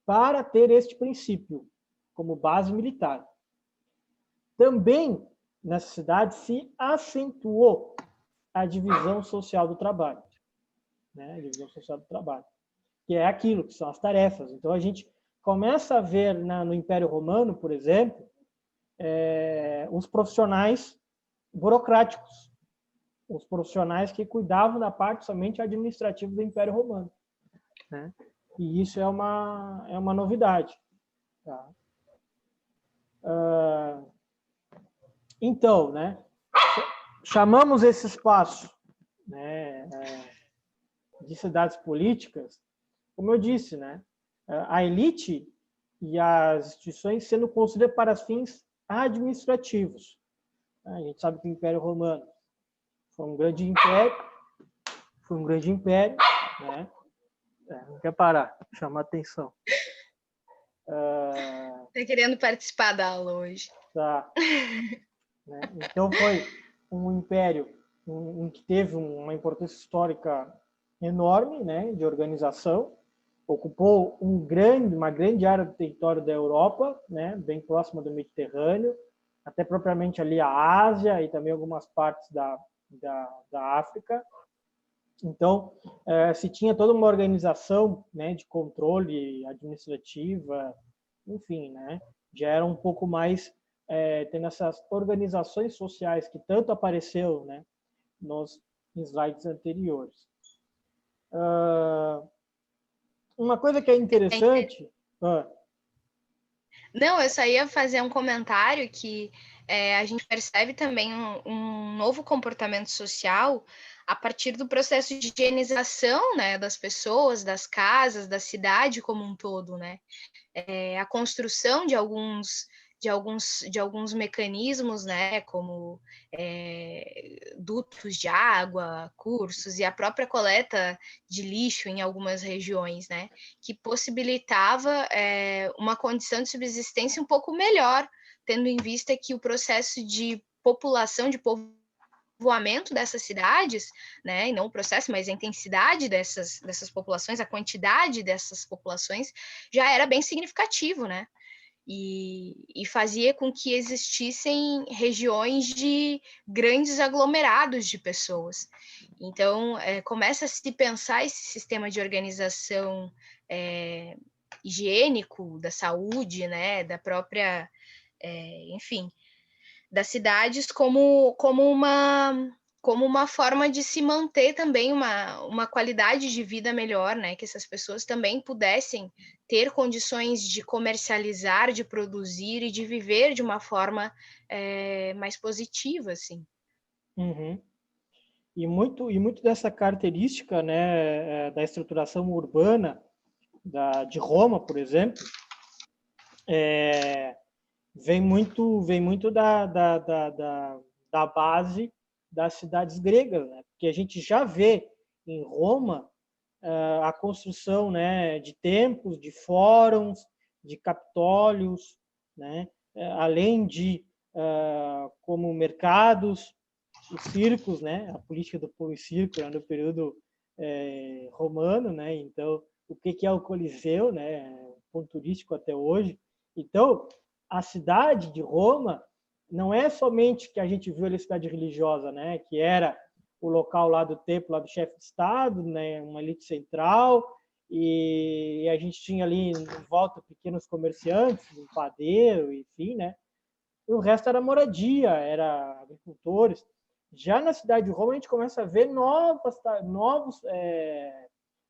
para ter este princípio como base militar. Também, nessa cidade, se acentuou a divisão social do trabalho, né, a divisão social do trabalho, que é aquilo que são as tarefas. Então, a gente começa a ver no Império Romano, por exemplo, os profissionais burocráticos, os profissionais que cuidavam da parte somente administrativa do Império Romano, né? E isso é uma novidade. Tá? Então, né, chamamos esse espaço, né, de cidades políticas, como eu disse, né, a elite e as instituições sendo construídas para fins administrativos. A gente sabe que o Império Romano foi um grande império, né? Não quer parar, chamar atenção. Tá querendo participar da aula hoje. Tá. Né? Então foi um império que teve uma importância histórica enorme, né, de organização, ocupou uma grande área do território da Europa, né, bem próxima do Mediterrâneo, até propriamente ali a Ásia e também algumas partes da África. Então, se tinha toda uma organização, né, de controle administrativa, enfim, né, já era um pouco mais tendo essas organizações sociais que tanto apareceu, né, nos slides anteriores. Uma coisa que é interessante... Não, eu só ia fazer um comentário que a gente percebe também um novo comportamento social a partir do processo de higienização, né, das pessoas, das casas, da cidade como um todo, né? A construção de alguns mecanismos, né, como dutos de água, cursos e a própria coleta de lixo em algumas regiões, né, que possibilitava uma condição de subsistência um pouco melhor, tendo em vista que o processo de população, de povoamento dessas cidades, né, e não o processo, mas a intensidade dessas populações, a quantidade dessas populações já era bem significativo, né? E fazia com que existissem regiões de grandes aglomerados de pessoas. Então, começa a se pensar esse sistema de organização higiênico da saúde, né, da própria, enfim, das cidades como uma forma de se manter também uma qualidade de vida melhor, né? Que essas pessoas também pudessem ter condições de comercializar, de produzir e de viver de uma forma mais positiva, assim. Uhum. E muito dessa característica, né, da estruturação urbana de Roma, por exemplo, vem muito da base das cidades gregas, né? Porque a gente já vê em Roma a construção, né, de templos, de fóruns, de capitólios, né? Além de como mercados, os circos, né? A política do pão e circo, né, no período romano, né? Então, o que é o Coliseu, né? Um ponto turístico até hoje. Então, a cidade de Roma não é somente que a gente viu ali a cidade religiosa, né? Que era o local lá do templo, lá do chefe de Estado, né? Uma elite central, e a gente tinha ali em volta pequenos comerciantes, um padeiro, enfim, né? E o resto era moradia, era agricultores. Já na cidade de Roma, a gente começa a ver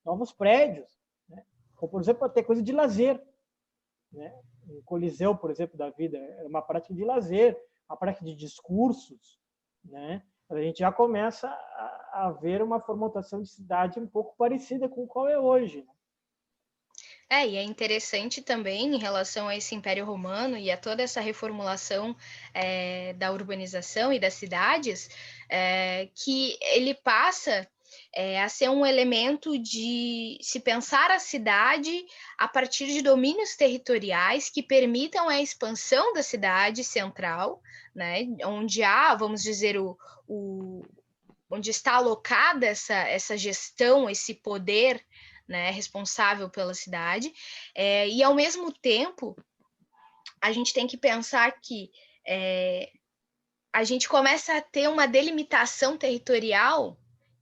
novos prédios, né? Como, por exemplo, até coisa de lazer, né? O Coliseu, por exemplo, da vida, é uma prática de lazer, uma prática de discursos, né? A gente já começa a ver uma formatação de cidade um pouco parecida com o qual é hoje, né? E é interessante também em relação a esse Império Romano e a toda essa reformulação da urbanização e das cidades, que ele passa a ser um elemento de se pensar a cidade a partir de domínios territoriais que permitam a expansão da cidade central, né, onde há, vamos dizer, onde está alocada essa gestão, esse poder, né, responsável pela cidade, e ao mesmo tempo a gente tem que pensar que a gente começa a ter uma delimitação territorial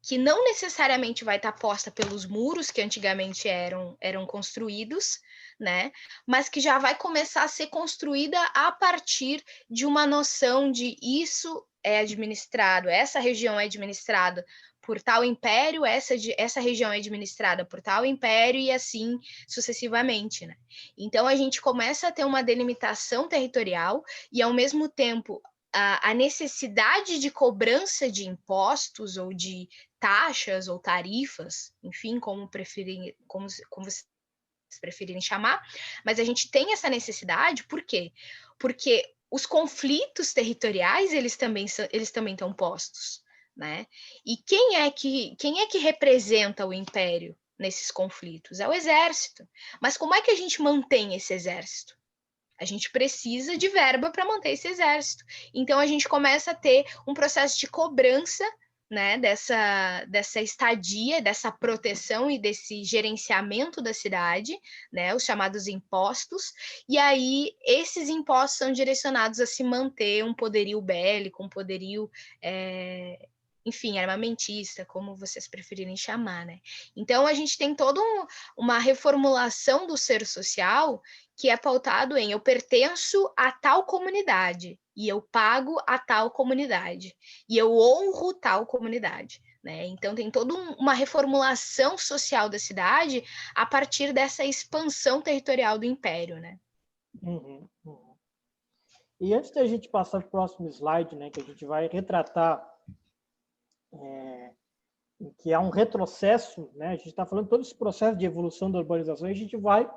que não necessariamente vai estar posta pelos muros que antigamente eram construídos, né? Mas que já vai começar a ser construída a partir de uma noção de isso é administrado, essa região é administrada por tal império, essa região é administrada por tal império e assim sucessivamente, né? Então a gente começa a ter uma delimitação territorial e ao mesmo tempo a necessidade de cobrança de impostos ou de taxas ou tarifas, enfim, como vocês preferirem chamar, mas a gente tem essa necessidade, por quê? Porque os conflitos territoriais, eles também estão postos, né? E quem é que representa o império nesses conflitos? É o exército. Mas como é que a gente mantém esse exército? A gente precisa de verba para manter esse exército. Então a gente começa a ter um processo de cobrança, né, dessa estadia, dessa proteção e desse gerenciamento da cidade, né, os chamados impostos, e aí esses impostos são direcionados a se manter um poderio bélico, um poderio, enfim, armamentista, como vocês preferirem chamar, né? Então a gente tem toda uma reformulação do ser social que é pautado em eu pertenço a tal comunidade e eu pago a tal comunidade e eu honro tal comunidade, né? Então tem toda uma reformulação social da cidade a partir dessa expansão territorial do império, né? Uhum, uhum. E antes da gente passar para o próximo slide, né, que a gente vai retratar que há um retrocesso, né? A gente está falando todo esse processo de evolução da urbanização e a gente vai,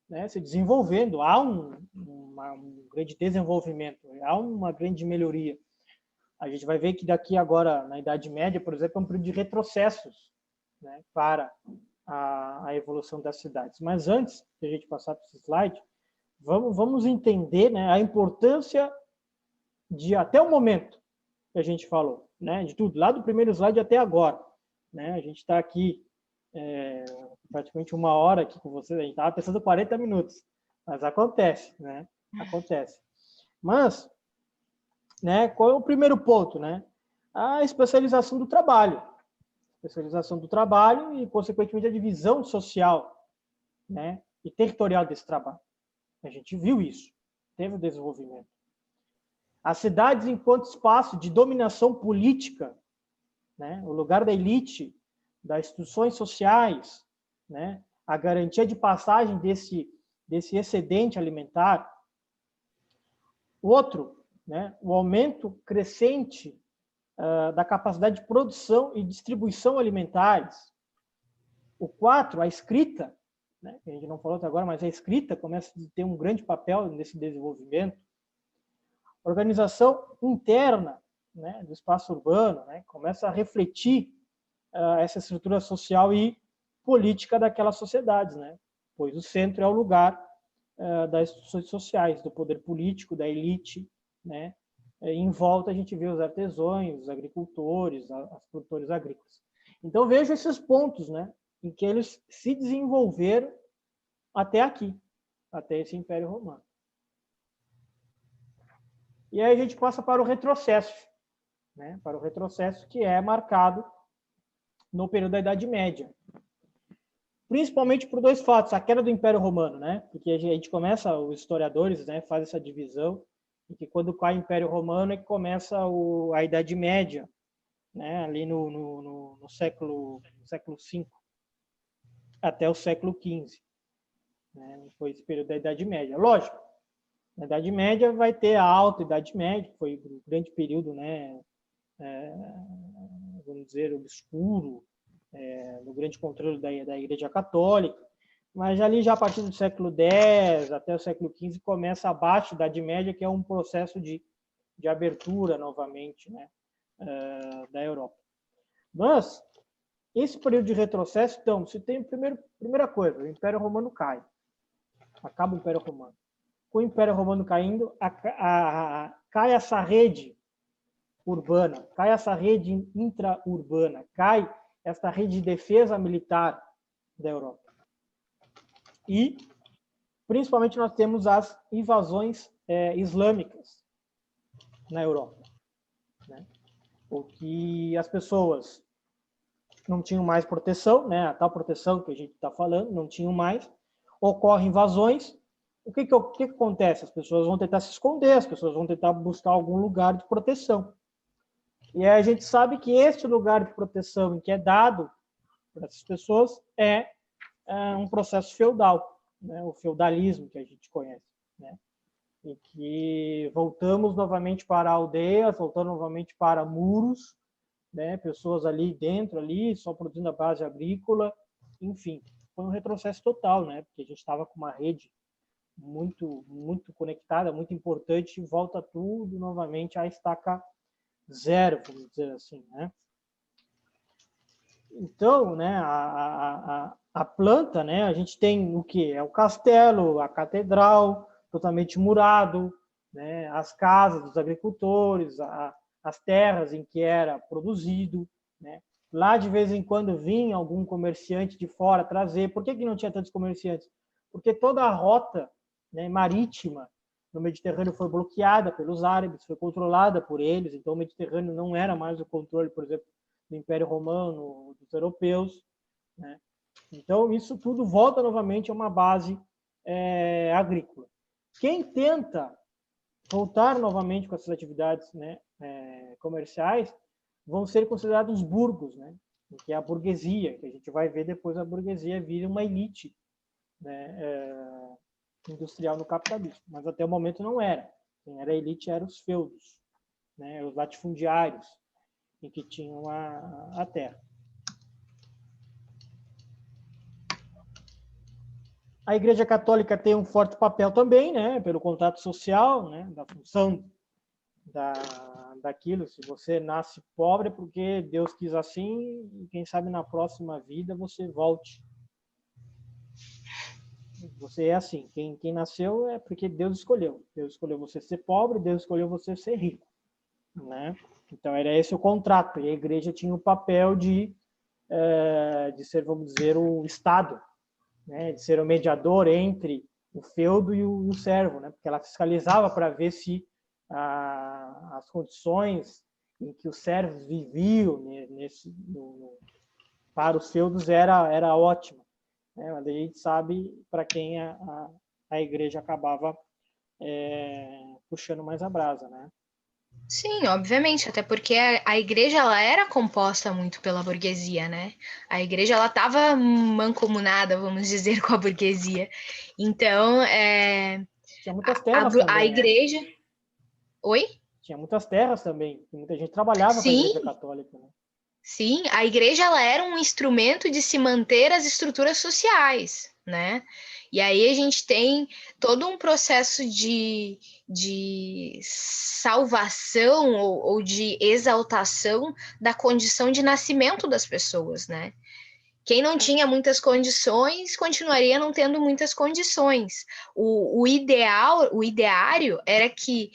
né, se desenvolvendo. Há um grande desenvolvimento, há uma grande melhoria. A gente vai ver que daqui agora, na Idade Média, por exemplo, é um período de retrocessos, né, para a evolução das cidades. Mas antes de a gente passar para esse slide, vamos entender, né, a importância de, até o momento que a gente falou, né, de tudo, lá do primeiro slide até agora. Né, a gente está aqui praticamente 1 hora aqui com vocês, a gente estava pensando 40 minutos, mas acontece, né? Acontece. Mas, né, qual é o primeiro ponto, né? A especialização do trabalho. Especialização do trabalho e, consequentemente, a divisão social, né, e territorial desse trabalho. A gente viu isso, teve o desenvolvimento. As cidades enquanto espaço de dominação política, né, o lugar da elite, das instituições sociais, né, a garantia de passagem desse excedente alimentar. Outro, né, o aumento crescente da capacidade de produção e distribuição alimentares. O 4, a escrita, né, que a gente não falou até agora, mas a escrita começa a ter um grande papel nesse desenvolvimento. Organização interna, né, do espaço urbano, né, começa a refletir essa estrutura social e política daquelas sociedades, né, pois o centro é o lugar das instituições sociais, do poder político, da elite, né, em volta a gente vê os artesãos, os agricultores, os produtores agrícolas. Então vejo esses pontos, né, em que eles se desenvolveram até aqui, até esse Império Romano. E aí a gente passa para o retrocesso, né, para o retrocesso que é marcado no período da Idade Média. Principalmente por 2 fatos, a queda do Império Romano, né, porque a gente começa, os historiadores, né, fazem essa divisão, e que quando cai o Império Romano é que começa a Idade Média, né, ali no século V até o século XV. Né, foi esse período da Idade Média. Lógico, na Idade Média vai ter a Alta Idade Média, que foi um grande período, né, vamos dizer, obscuro, no grande controle da Igreja Católica, mas ali já a partir do século X até o século XV começa abaixo da Idade Média, que é um processo de abertura novamente, né, da Europa. Mas esse período de retrocesso, então, se tem primeira coisa, o Império Romano cai, acaba o Império Romano. Com o Império Romano caindo, cai essa rede urbana, cai essa rede intraurbana, cai esta rede de defesa militar da Europa. E, principalmente, nós temos as invasões islâmicas na Europa, né? Porque as pessoas não tinham mais proteção, né? A tal proteção que a gente está falando, não tinham mais. ocorrem invasões, o que acontece? As pessoas vão tentar se esconder, as pessoas vão tentar buscar algum lugar de proteção. E aí a gente sabe que esse lugar de proteção que é dado para essas pessoas é um processo feudal, né? O feudalismo que a gente conhece, né? E que voltamos novamente para aldeias, voltando novamente para muros, né? Pessoas ali dentro, ali, só produzindo a base agrícola, enfim, foi um retrocesso total, né? Porque a gente estava com uma rede muito conectada, muito importante, e volta tudo novamente à estaca zero, vamos dizer assim, né? Então, né, a planta, né, a gente tem o que? É o castelo, a catedral, totalmente murado, né, as casas dos agricultores, as terras em que era produzido, né? Lá, de vez em quando, vinha algum comerciante de fora trazer. Por que não tinha tantos comerciantes? Porque toda a rota, né, marítima no Mediterrâneo foi bloqueada pelos árabes, foi controlada por eles, então o Mediterrâneo não era mais o controle, por exemplo, do Império Romano, dos europeus, né? Então, isso tudo volta novamente a uma base agrícola. Quem tenta voltar novamente com essas atividades, né, comerciais vão ser considerados burgos, né? Que é a burguesia, que a gente vai ver depois a burguesia vira uma elite, né, industrial no capitalismo, mas até o momento não era. Quem era elite eram os feudos, né, os latifundiários, em que tinham a terra. A Igreja Católica tem um forte papel também, né, pelo contato social, né, da função daquilo. Se você nasce pobre é porque Deus quis assim, e quem sabe na próxima vida você volte. Você é assim, quem nasceu é porque Deus escolheu. Deus escolheu você ser pobre, Deus escolheu você ser rico, né? Então era esse o contrato, e a igreja tinha o papel de ser, vamos dizer, o Estado, né? De ser o mediador entre o feudo e o servo, né? Porque ela fiscalizava para ver se as condições em que os servos viviam para os feudos era ótima, né? Mas a gente sabe para quem a igreja acabava puxando mais a brasa, né? Sim, obviamente, até porque a igreja ela era composta muito pela burguesia, né? A igreja ela estava mancomunada, vamos dizer, com a burguesia. Então, Tinha muitas terras a também, né? igreja. Oi? Tinha muitas terras também, e muita gente trabalhava para a igreja Sim, católica, né? sim, a igreja ela era um instrumento de se manter as estruturas sociais, né? E aí a gente tem todo um processo de salvação ou de exaltação da condição de nascimento das pessoas, né? Quem não tinha muitas condições continuaria não tendo muitas condições. O ideal, o ideário era que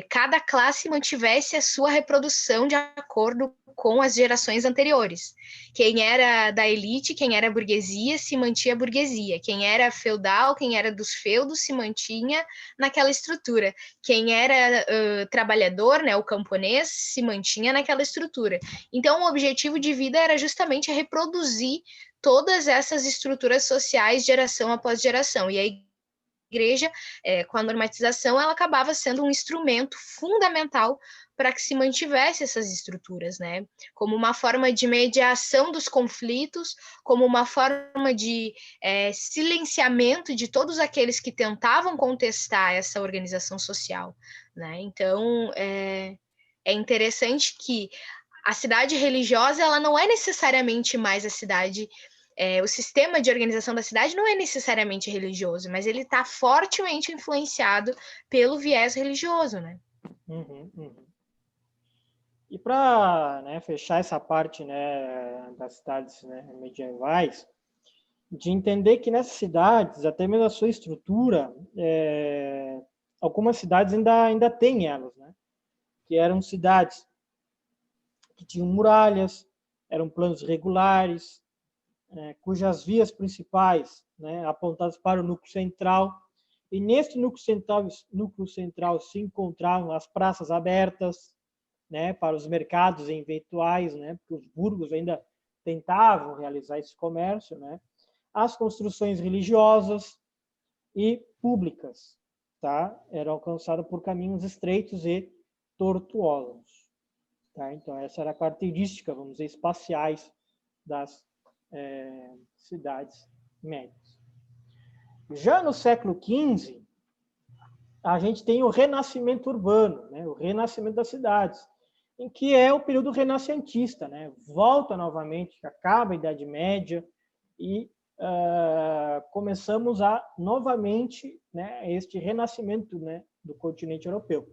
cada classe mantivesse a sua reprodução de acordo com as gerações anteriores. Quem era da elite, quem era burguesia, se mantinha a burguesia. Quem era feudal, quem era dos feudos, se mantinha naquela estrutura. Quem era trabalhador, né, o camponês, se mantinha naquela estrutura. Então, o objetivo de vida era justamente reproduzir todas essas estruturas sociais, geração após geração. E aí igreja, com a normatização, ela acabava sendo um instrumento fundamental para que se mantivesse essas estruturas, né? Como uma forma de mediação dos conflitos, como uma forma de silenciamento de todos aqueles que tentavam contestar essa organização social, né? Então, é interessante que a cidade religiosa ela não é necessariamente mais a cidade o sistema de organização da cidade não é necessariamente religioso, mas ele está fortemente influenciado pelo viés religioso, né? Uhum, uhum. E para, né, fechar essa parte, né, das cidades, né, medievais, de entender que nessas cidades, até mesmo a sua estrutura, algumas cidades ainda têm elas, né? Que eram cidades que tinham muralhas, eram planos regulares, cujas vias principais, né, apontadas para o núcleo central, e nesse núcleo central se encontravam as praças abertas, né, para os mercados eventuais, né, porque os burgos ainda tentavam realizar esse comércio, né, as construções religiosas e públicas, tá? Era alcançada por caminhos estreitos e tortuosos, tá? Então, essa era a característica, vamos dizer, espaciais das cidades médias. Já no século XV, a gente tem o renascimento urbano, né? O renascimento das cidades, em que é o período renascentista, né? Volta novamente, acaba a Idade Média e começamos a novamente, né, este renascimento, né, do continente europeu.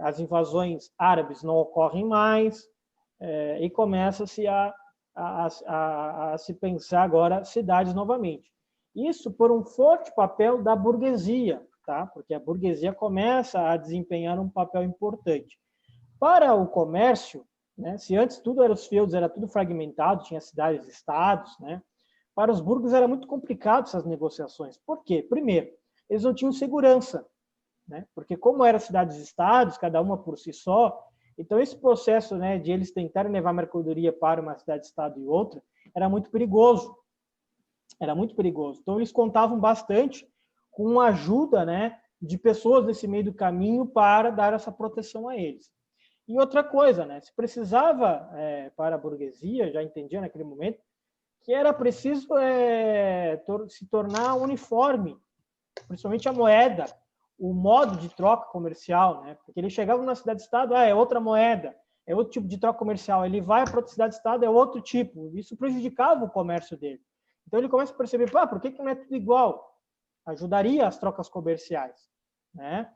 As invasões árabes não ocorrem mais e começa-se a se pensar agora cidades novamente. Isso por um forte papel da burguesia, tá? Porque a burguesia começa a desempenhar um papel importante. Para o comércio, né, se antes tudo era os feudos, era tudo fragmentado, tinha cidades, estados, né? Para os burgos era muito complicado essas negociações. Por quê? Primeiro, eles não tinham segurança, né? Porque como eram cidades-estados, cada uma por si só, então esse processo, né, de eles tentarem levar mercadoria para uma cidade-estado e outra era muito perigoso. Era muito perigoso. Então eles contavam bastante com a ajuda, né, de pessoas nesse meio do caminho para dar essa proteção a eles. E outra coisa, né, se precisava para a burguesia, já entendia naquele momento, que era preciso se tornar uniforme, principalmente a moeda, o modo de troca comercial, né? Porque ele chegava na cidade-estado, é outra moeda, é outro tipo de troca comercial. Ele vai para outra cidade-estado, é outro tipo. Isso prejudicava o comércio dele. Então ele começa a perceber, por que não é tudo igual? Ajudaria as trocas comerciais, né?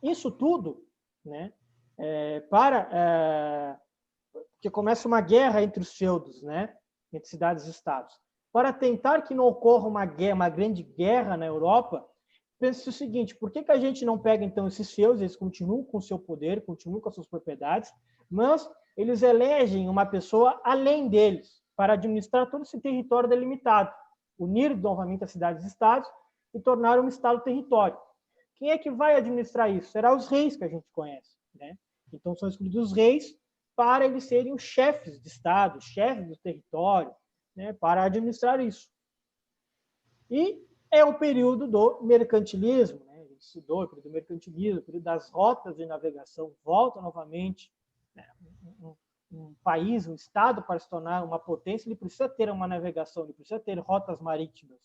Isso tudo, né? Porque começa uma guerra entre os feudos, né? Entre cidades e estados. Para tentar que não ocorra uma grande guerra na Europa, pensa o seguinte: por que a gente não pega então esses feudos? Eles continuam com o seu poder, continuam com as suas propriedades, mas eles elegem uma pessoa além deles para administrar todo esse território delimitado, unir novamente as cidades e estados e tornar um estado-território. Quem é que vai administrar isso? Será os reis que a gente conhece, né? Então são escolhidos os reis para eles serem os chefes de estado, chefes do território, né, para administrar isso. E é o período do mercantilismo, né? Ele estudou o período do mercantilismo, o período das rotas de navegação, volta novamente, né? Um país, um estado, para se tornar uma potência, ele precisa ter uma navegação, ele precisa ter rotas marítimas,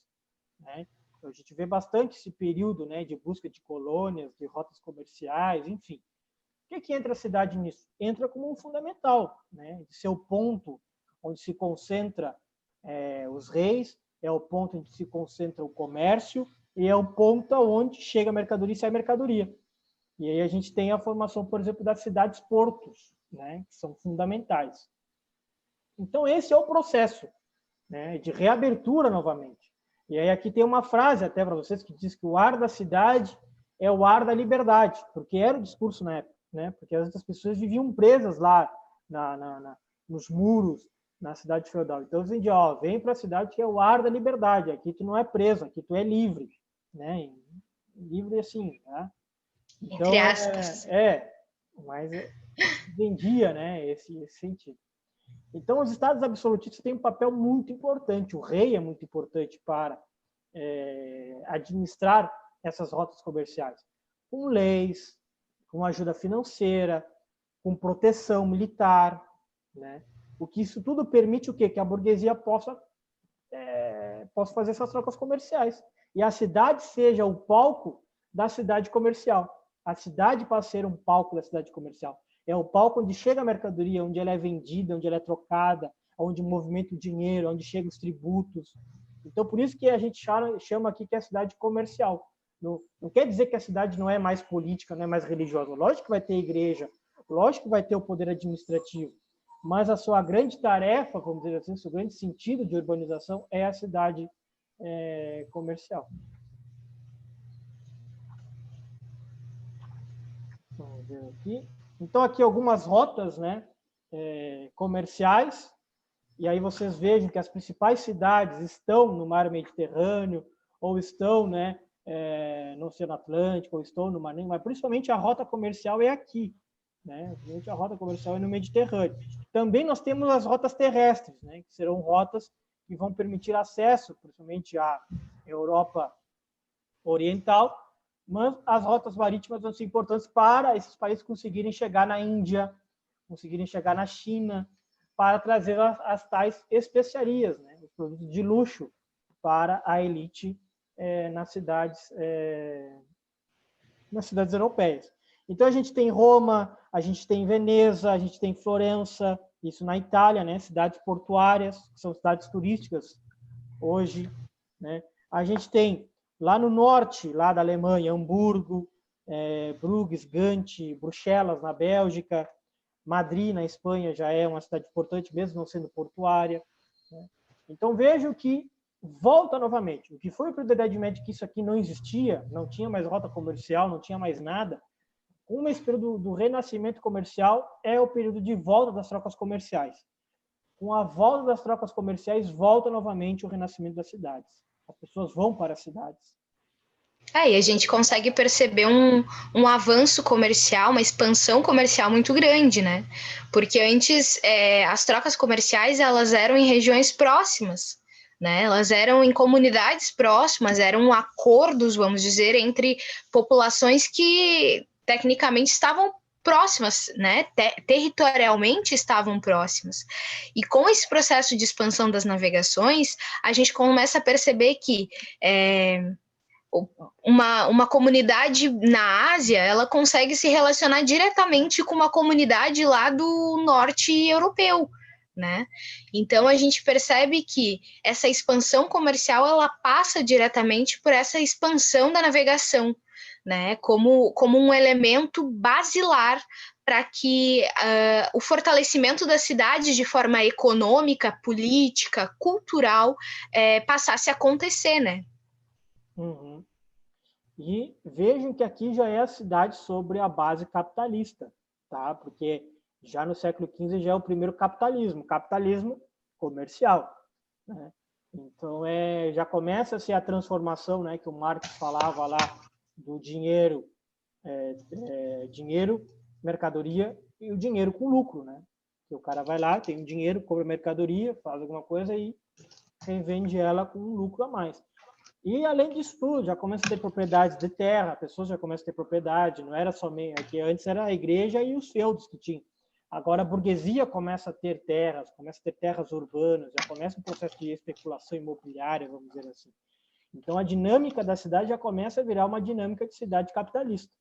né? Então, a gente vê bastante esse período, né, de busca de colônias, de rotas comerciais, enfim. O que entra a cidade nisso? Entra como um fundamental, né, de ser o ponto onde se concentra os reis, é o ponto onde se concentra o comércio e é o ponto onde chega a mercadoria e sai a mercadoria. E aí a gente tem a formação, por exemplo, das cidades-portos, né, que são fundamentais. Então, esse é o processo, né, de reabertura novamente. E aí aqui tem uma frase até para vocês que diz que o ar da cidade é o ar da liberdade, porque era o discurso na época, né? Porque as outras pessoas viviam presas lá nos muros, na cidade feudal. Então, eles diziam, vem para a cidade que é o ar da liberdade, aqui tu não é preso, aqui tu é livre, né? Livre assim, tá? Então, entre aspas. Mas vendia, né, esse sentido. Então, os estados absolutistas têm um papel muito importante. O rei é muito importante para administrar essas rotas comerciais, com leis, com ajuda financeira, com proteção militar, né? O que isso tudo permite o quê? Que a burguesia possa fazer essas trocas comerciais. E a cidade seja o palco da cidade comercial. A cidade passa a ser um palco da cidade comercial. É o palco onde chega a mercadoria, onde ela é vendida, onde ela é trocada, onde movimenta o dinheiro, onde chegam os tributos. Então, por isso que a gente chama aqui que é a cidade comercial. Não quer dizer que a cidade não é mais política, não é mais religiosa. Lógico que vai ter igreja, lógico que vai ter o poder administrativo, mas a sua grande tarefa, vamos dizer assim, o seu grande sentido de urbanização é a cidade comercial. Vamos ver aqui. Então, aqui algumas rotas, né, comerciais, e aí vocês vejam que as principais cidades estão no mar Mediterrâneo, ou estão, né, no Oceano Atlântico, ou estão no Mar Negro, mas principalmente a rota comercial é aqui, né? A rota comercial é no Mediterrâneo. Também nós temos as rotas terrestres, né, que serão rotas que vão permitir acesso, principalmente à Europa Oriental, mas as rotas marítimas vão ser importantes para esses países conseguirem chegar na Índia, conseguirem chegar na China, para trazer as tais especiarias, né, os produtos de luxo para a elite nas cidades europeias. Então, a gente tem Roma, a gente tem Veneza, a gente tem Florença, isso na Itália, né, cidades portuárias, que são cidades turísticas hoje, né. A gente tem lá no norte, lá da Alemanha, Hamburgo, Bruges, Gant, Bruxelas, na Bélgica, Madrid, na Espanha, já é uma cidade importante, mesmo não sendo portuária, né? Então, vejo que volta novamente. O que foi para o The Dead Magic, que isso aqui não existia, não tinha mais rota comercial, não tinha mais nada. Com esse período do renascimento comercial, é o período de volta das trocas comerciais. Com a volta das trocas comerciais, volta novamente o renascimento das cidades. As pessoas vão para as cidades. E a gente consegue perceber um avanço comercial, uma expansão comercial muito grande, né? Porque antes as trocas comerciais elas eram em regiões próximas, né? Elas eram em comunidades próximas, eram acordos, vamos dizer, entre populações que tecnicamente estavam próximas, né? Territorialmente estavam próximas. E com esse processo de expansão das navegações, a gente começa a perceber que uma comunidade na Ásia, ela consegue se relacionar diretamente com uma comunidade lá do norte europeu, né? Então, a gente percebe que essa expansão comercial, ela passa diretamente por essa expansão da navegação, né? Como um elemento basilar para que o fortalecimento das cidades de forma econômica, política, cultural, passasse a acontecer, né? Uhum. E vejam que aqui já é a cidade sobre a base capitalista, tá? Porque já no século XV já é o primeiro capitalismo comercial, né? Então já começa a ser a transformação, né, que o Marx falava lá do dinheiro, mercadoria e o dinheiro com lucro, né? Que o cara vai lá, tem um dinheiro, compra mercadoria, faz alguma coisa e revende ela com um lucro a mais. E, além disso tudo, já começa a ter propriedades de terra, pessoas já começam a ter propriedade, não era somente... Aqui antes era a igreja e os feudos que tinham. Agora a burguesia começa a ter terras, começa a ter terras urbanas, já começa um processo de especulação imobiliária, vamos dizer assim. Então, a dinâmica da cidade já começa a virar uma dinâmica de cidade capitalista,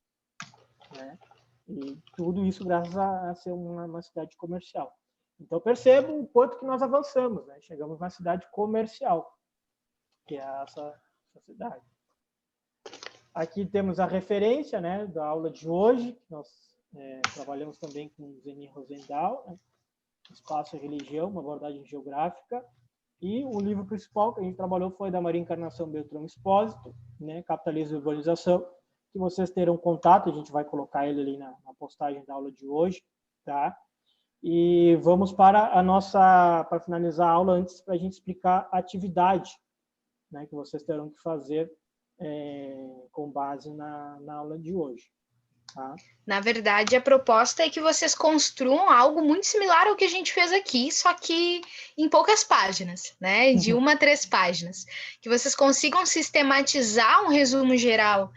né? E tudo isso graças a ser uma cidade comercial. Então, percebo o quanto que nós avançamos, né? Chegamos na cidade comercial, que é essa cidade. Aqui temos a referência, né, da aula de hoje. Nós trabalhamos também com Zenin Rosendahl, né, Espaço e Religião, uma abordagem geográfica. E o livro principal que a gente trabalhou foi da Maria Encarnação Beltrão Expósito, né, Capitalismo e Urbanização, que vocês terão contato, a gente vai colocar ele ali na postagem da aula de hoje, tá? E vamos para finalizar a aula antes para a gente explicar a atividade, né, que vocês terão que fazer com base na aula de hoje. Tá? Na verdade, a proposta é que vocês construam algo muito similar ao que a gente fez aqui, só que em poucas páginas, né? De 1 a 3 páginas. Que vocês consigam sistematizar um resumo geral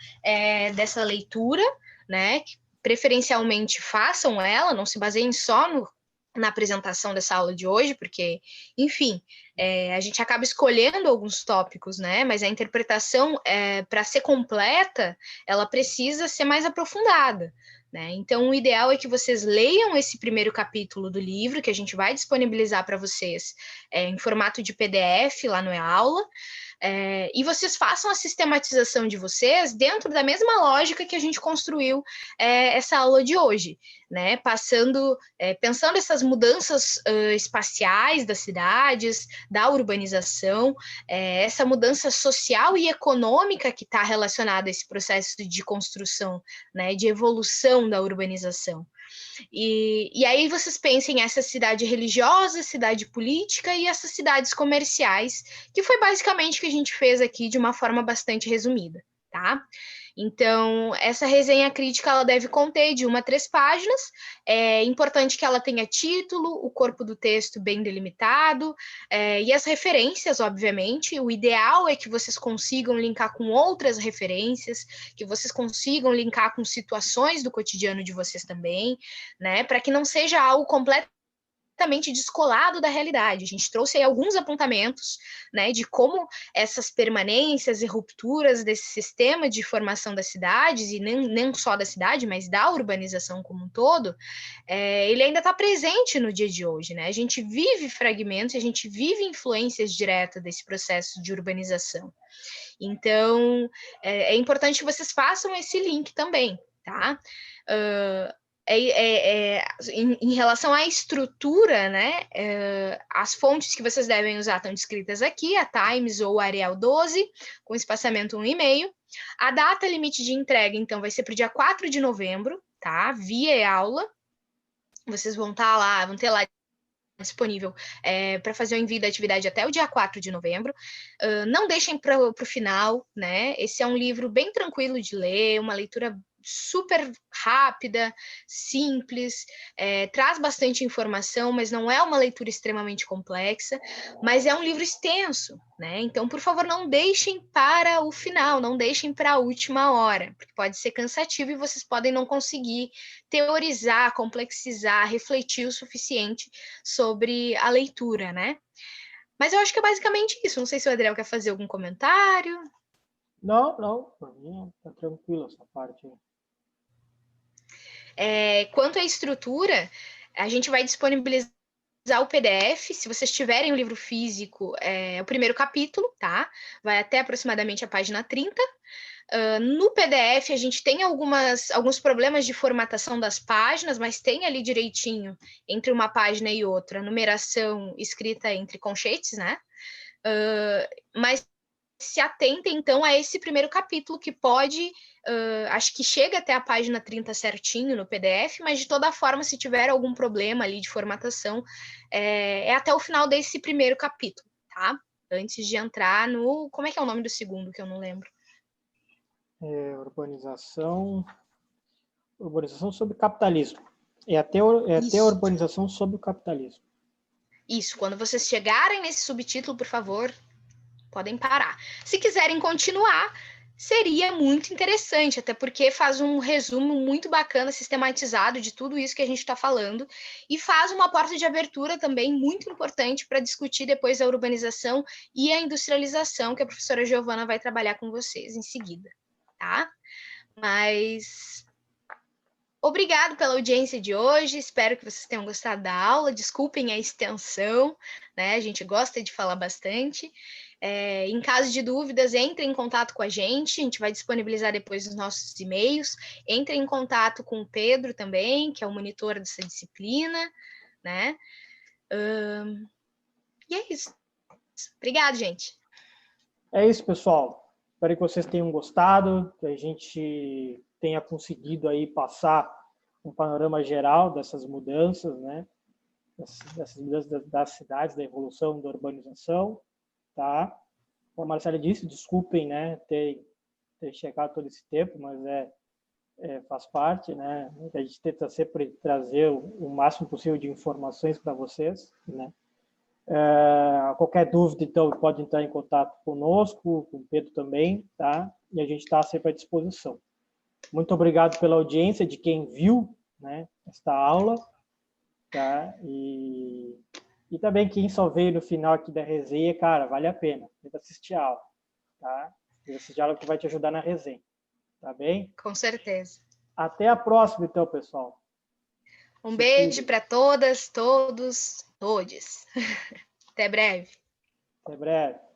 dessa leitura, né? Que preferencialmente façam ela, não se baseiem só na apresentação dessa aula de hoje, porque, enfim, a gente acaba escolhendo alguns tópicos, né? Mas a interpretação, para ser completa, ela precisa ser mais aprofundada, né? Então, o ideal é que vocês leiam esse primeiro capítulo do livro, que a gente vai disponibilizar para vocês em formato de PDF lá no E-Aula, e vocês façam a sistematização de vocês dentro da mesma lógica que a gente construiu essa aula de hoje, né? Pensando essas mudanças espaciais das cidades, da urbanização, essa mudança social e econômica que está relacionada a esse processo de construção, né? De evolução da urbanização. E aí vocês pensem essa cidade religiosa, cidade política e essas cidades comerciais, que foi basicamente o que a gente fez aqui de uma forma bastante resumida, tá? Então, essa resenha crítica ela deve conter de 1 a 3 páginas. É importante que ela tenha título, o corpo do texto bem delimitado, e as referências, obviamente. O ideal é que vocês consigam linkar com outras referências, que vocês consigam linkar com situações do cotidiano de vocês também, né? Para que não seja algo completamente descolado da realidade. A gente trouxe aí alguns apontamentos, né, de como essas permanências e rupturas desse sistema de formação das cidades, e nem só da cidade, mas da urbanização como um todo, ele ainda está presente no dia de hoje, né? A gente vive fragmentos, a gente vive influências diretas desse processo de urbanização. Então, é importante que vocês façam esse link também, tá? Em relação à estrutura, né, as fontes que vocês devem usar estão descritas aqui, a Times ou a Arial 12, com espaçamento 1,5. A data limite de entrega, então, vai ser para o dia 4 de novembro, tá? Via aula. Vocês vão ter lá disponível para fazer o envio da atividade até o dia 4 de novembro. Não deixem para o final, né? Esse é um livro bem tranquilo de ler, uma leitura super rápida, simples, traz bastante informação, mas não é uma leitura extremamente complexa, mas é um livro extenso, né? Então, por favor, não deixem para o final, não deixem para a última hora, porque pode ser cansativo e vocês podem não conseguir teorizar, complexizar, refletir o suficiente sobre a leitura, né? Mas eu acho que é basicamente isso. Não sei se o Adriel quer fazer algum comentário. Não, para mim tá tranquilo essa parte aí. Quanto à estrutura, a gente vai disponibilizar o PDF. Se vocês tiverem o livro físico, é o primeiro capítulo, tá? Vai até aproximadamente a página 30. No PDF, a gente tem alguns problemas de formatação das páginas, mas tem ali direitinho, entre uma página e outra, numeração escrita entre colchetes, né? Mas se atentem, então, a esse primeiro capítulo, que pode, acho que chega até a página 30 certinho no PDF, mas de toda forma, se tiver algum problema ali de formatação, é até o final desse primeiro capítulo, tá? Antes de entrar no... Como é que é o nome do segundo, que eu não lembro? Urbanização sobre capitalismo. Até a urbanização sobre o capitalismo. Isso, quando vocês chegarem nesse subtítulo, por favor, podem parar. Se quiserem continuar, seria muito interessante, até porque faz um resumo muito bacana, sistematizado de tudo isso que a gente está falando, e faz uma porta de abertura também muito importante para discutir depois a urbanização e a industrialização, que a professora Giovana vai trabalhar com vocês em seguida, tá? Mas obrigado pela audiência de hoje, espero que vocês tenham gostado da aula, desculpem a extensão, né? A gente gosta de falar bastante. Em caso de dúvidas, entre em contato com a gente vai disponibilizar depois os nossos e-mails, entre em contato com o Pedro também, que é o monitor dessa disciplina, né? E é isso. Obrigado, gente. É isso, pessoal. Espero que vocês tenham gostado, que a gente tenha conseguido aí passar um panorama geral dessas mudanças, né? Dessas mudanças das cidades, da evolução da urbanização, tá? Como a Marcela disse, desculpem, né, ter chegado todo esse tempo, mas faz parte, né? A gente tenta sempre trazer o máximo possível de informações para vocês, né? Qualquer dúvida, então, pode entrar em contato conosco, com o Pedro também, tá? E a gente está sempre à disposição. Muito obrigado pela audiência de quem viu, né, esta aula, tá? E também quem só veio no final aqui da resenha, cara, vale a pena. Tenta assistir a aula, tá? Esse aula que vai te ajudar na resenha, tá bem? Com certeza. Até a próxima, então, pessoal. Um beijo para todas, todos, todes. Até breve. Até breve.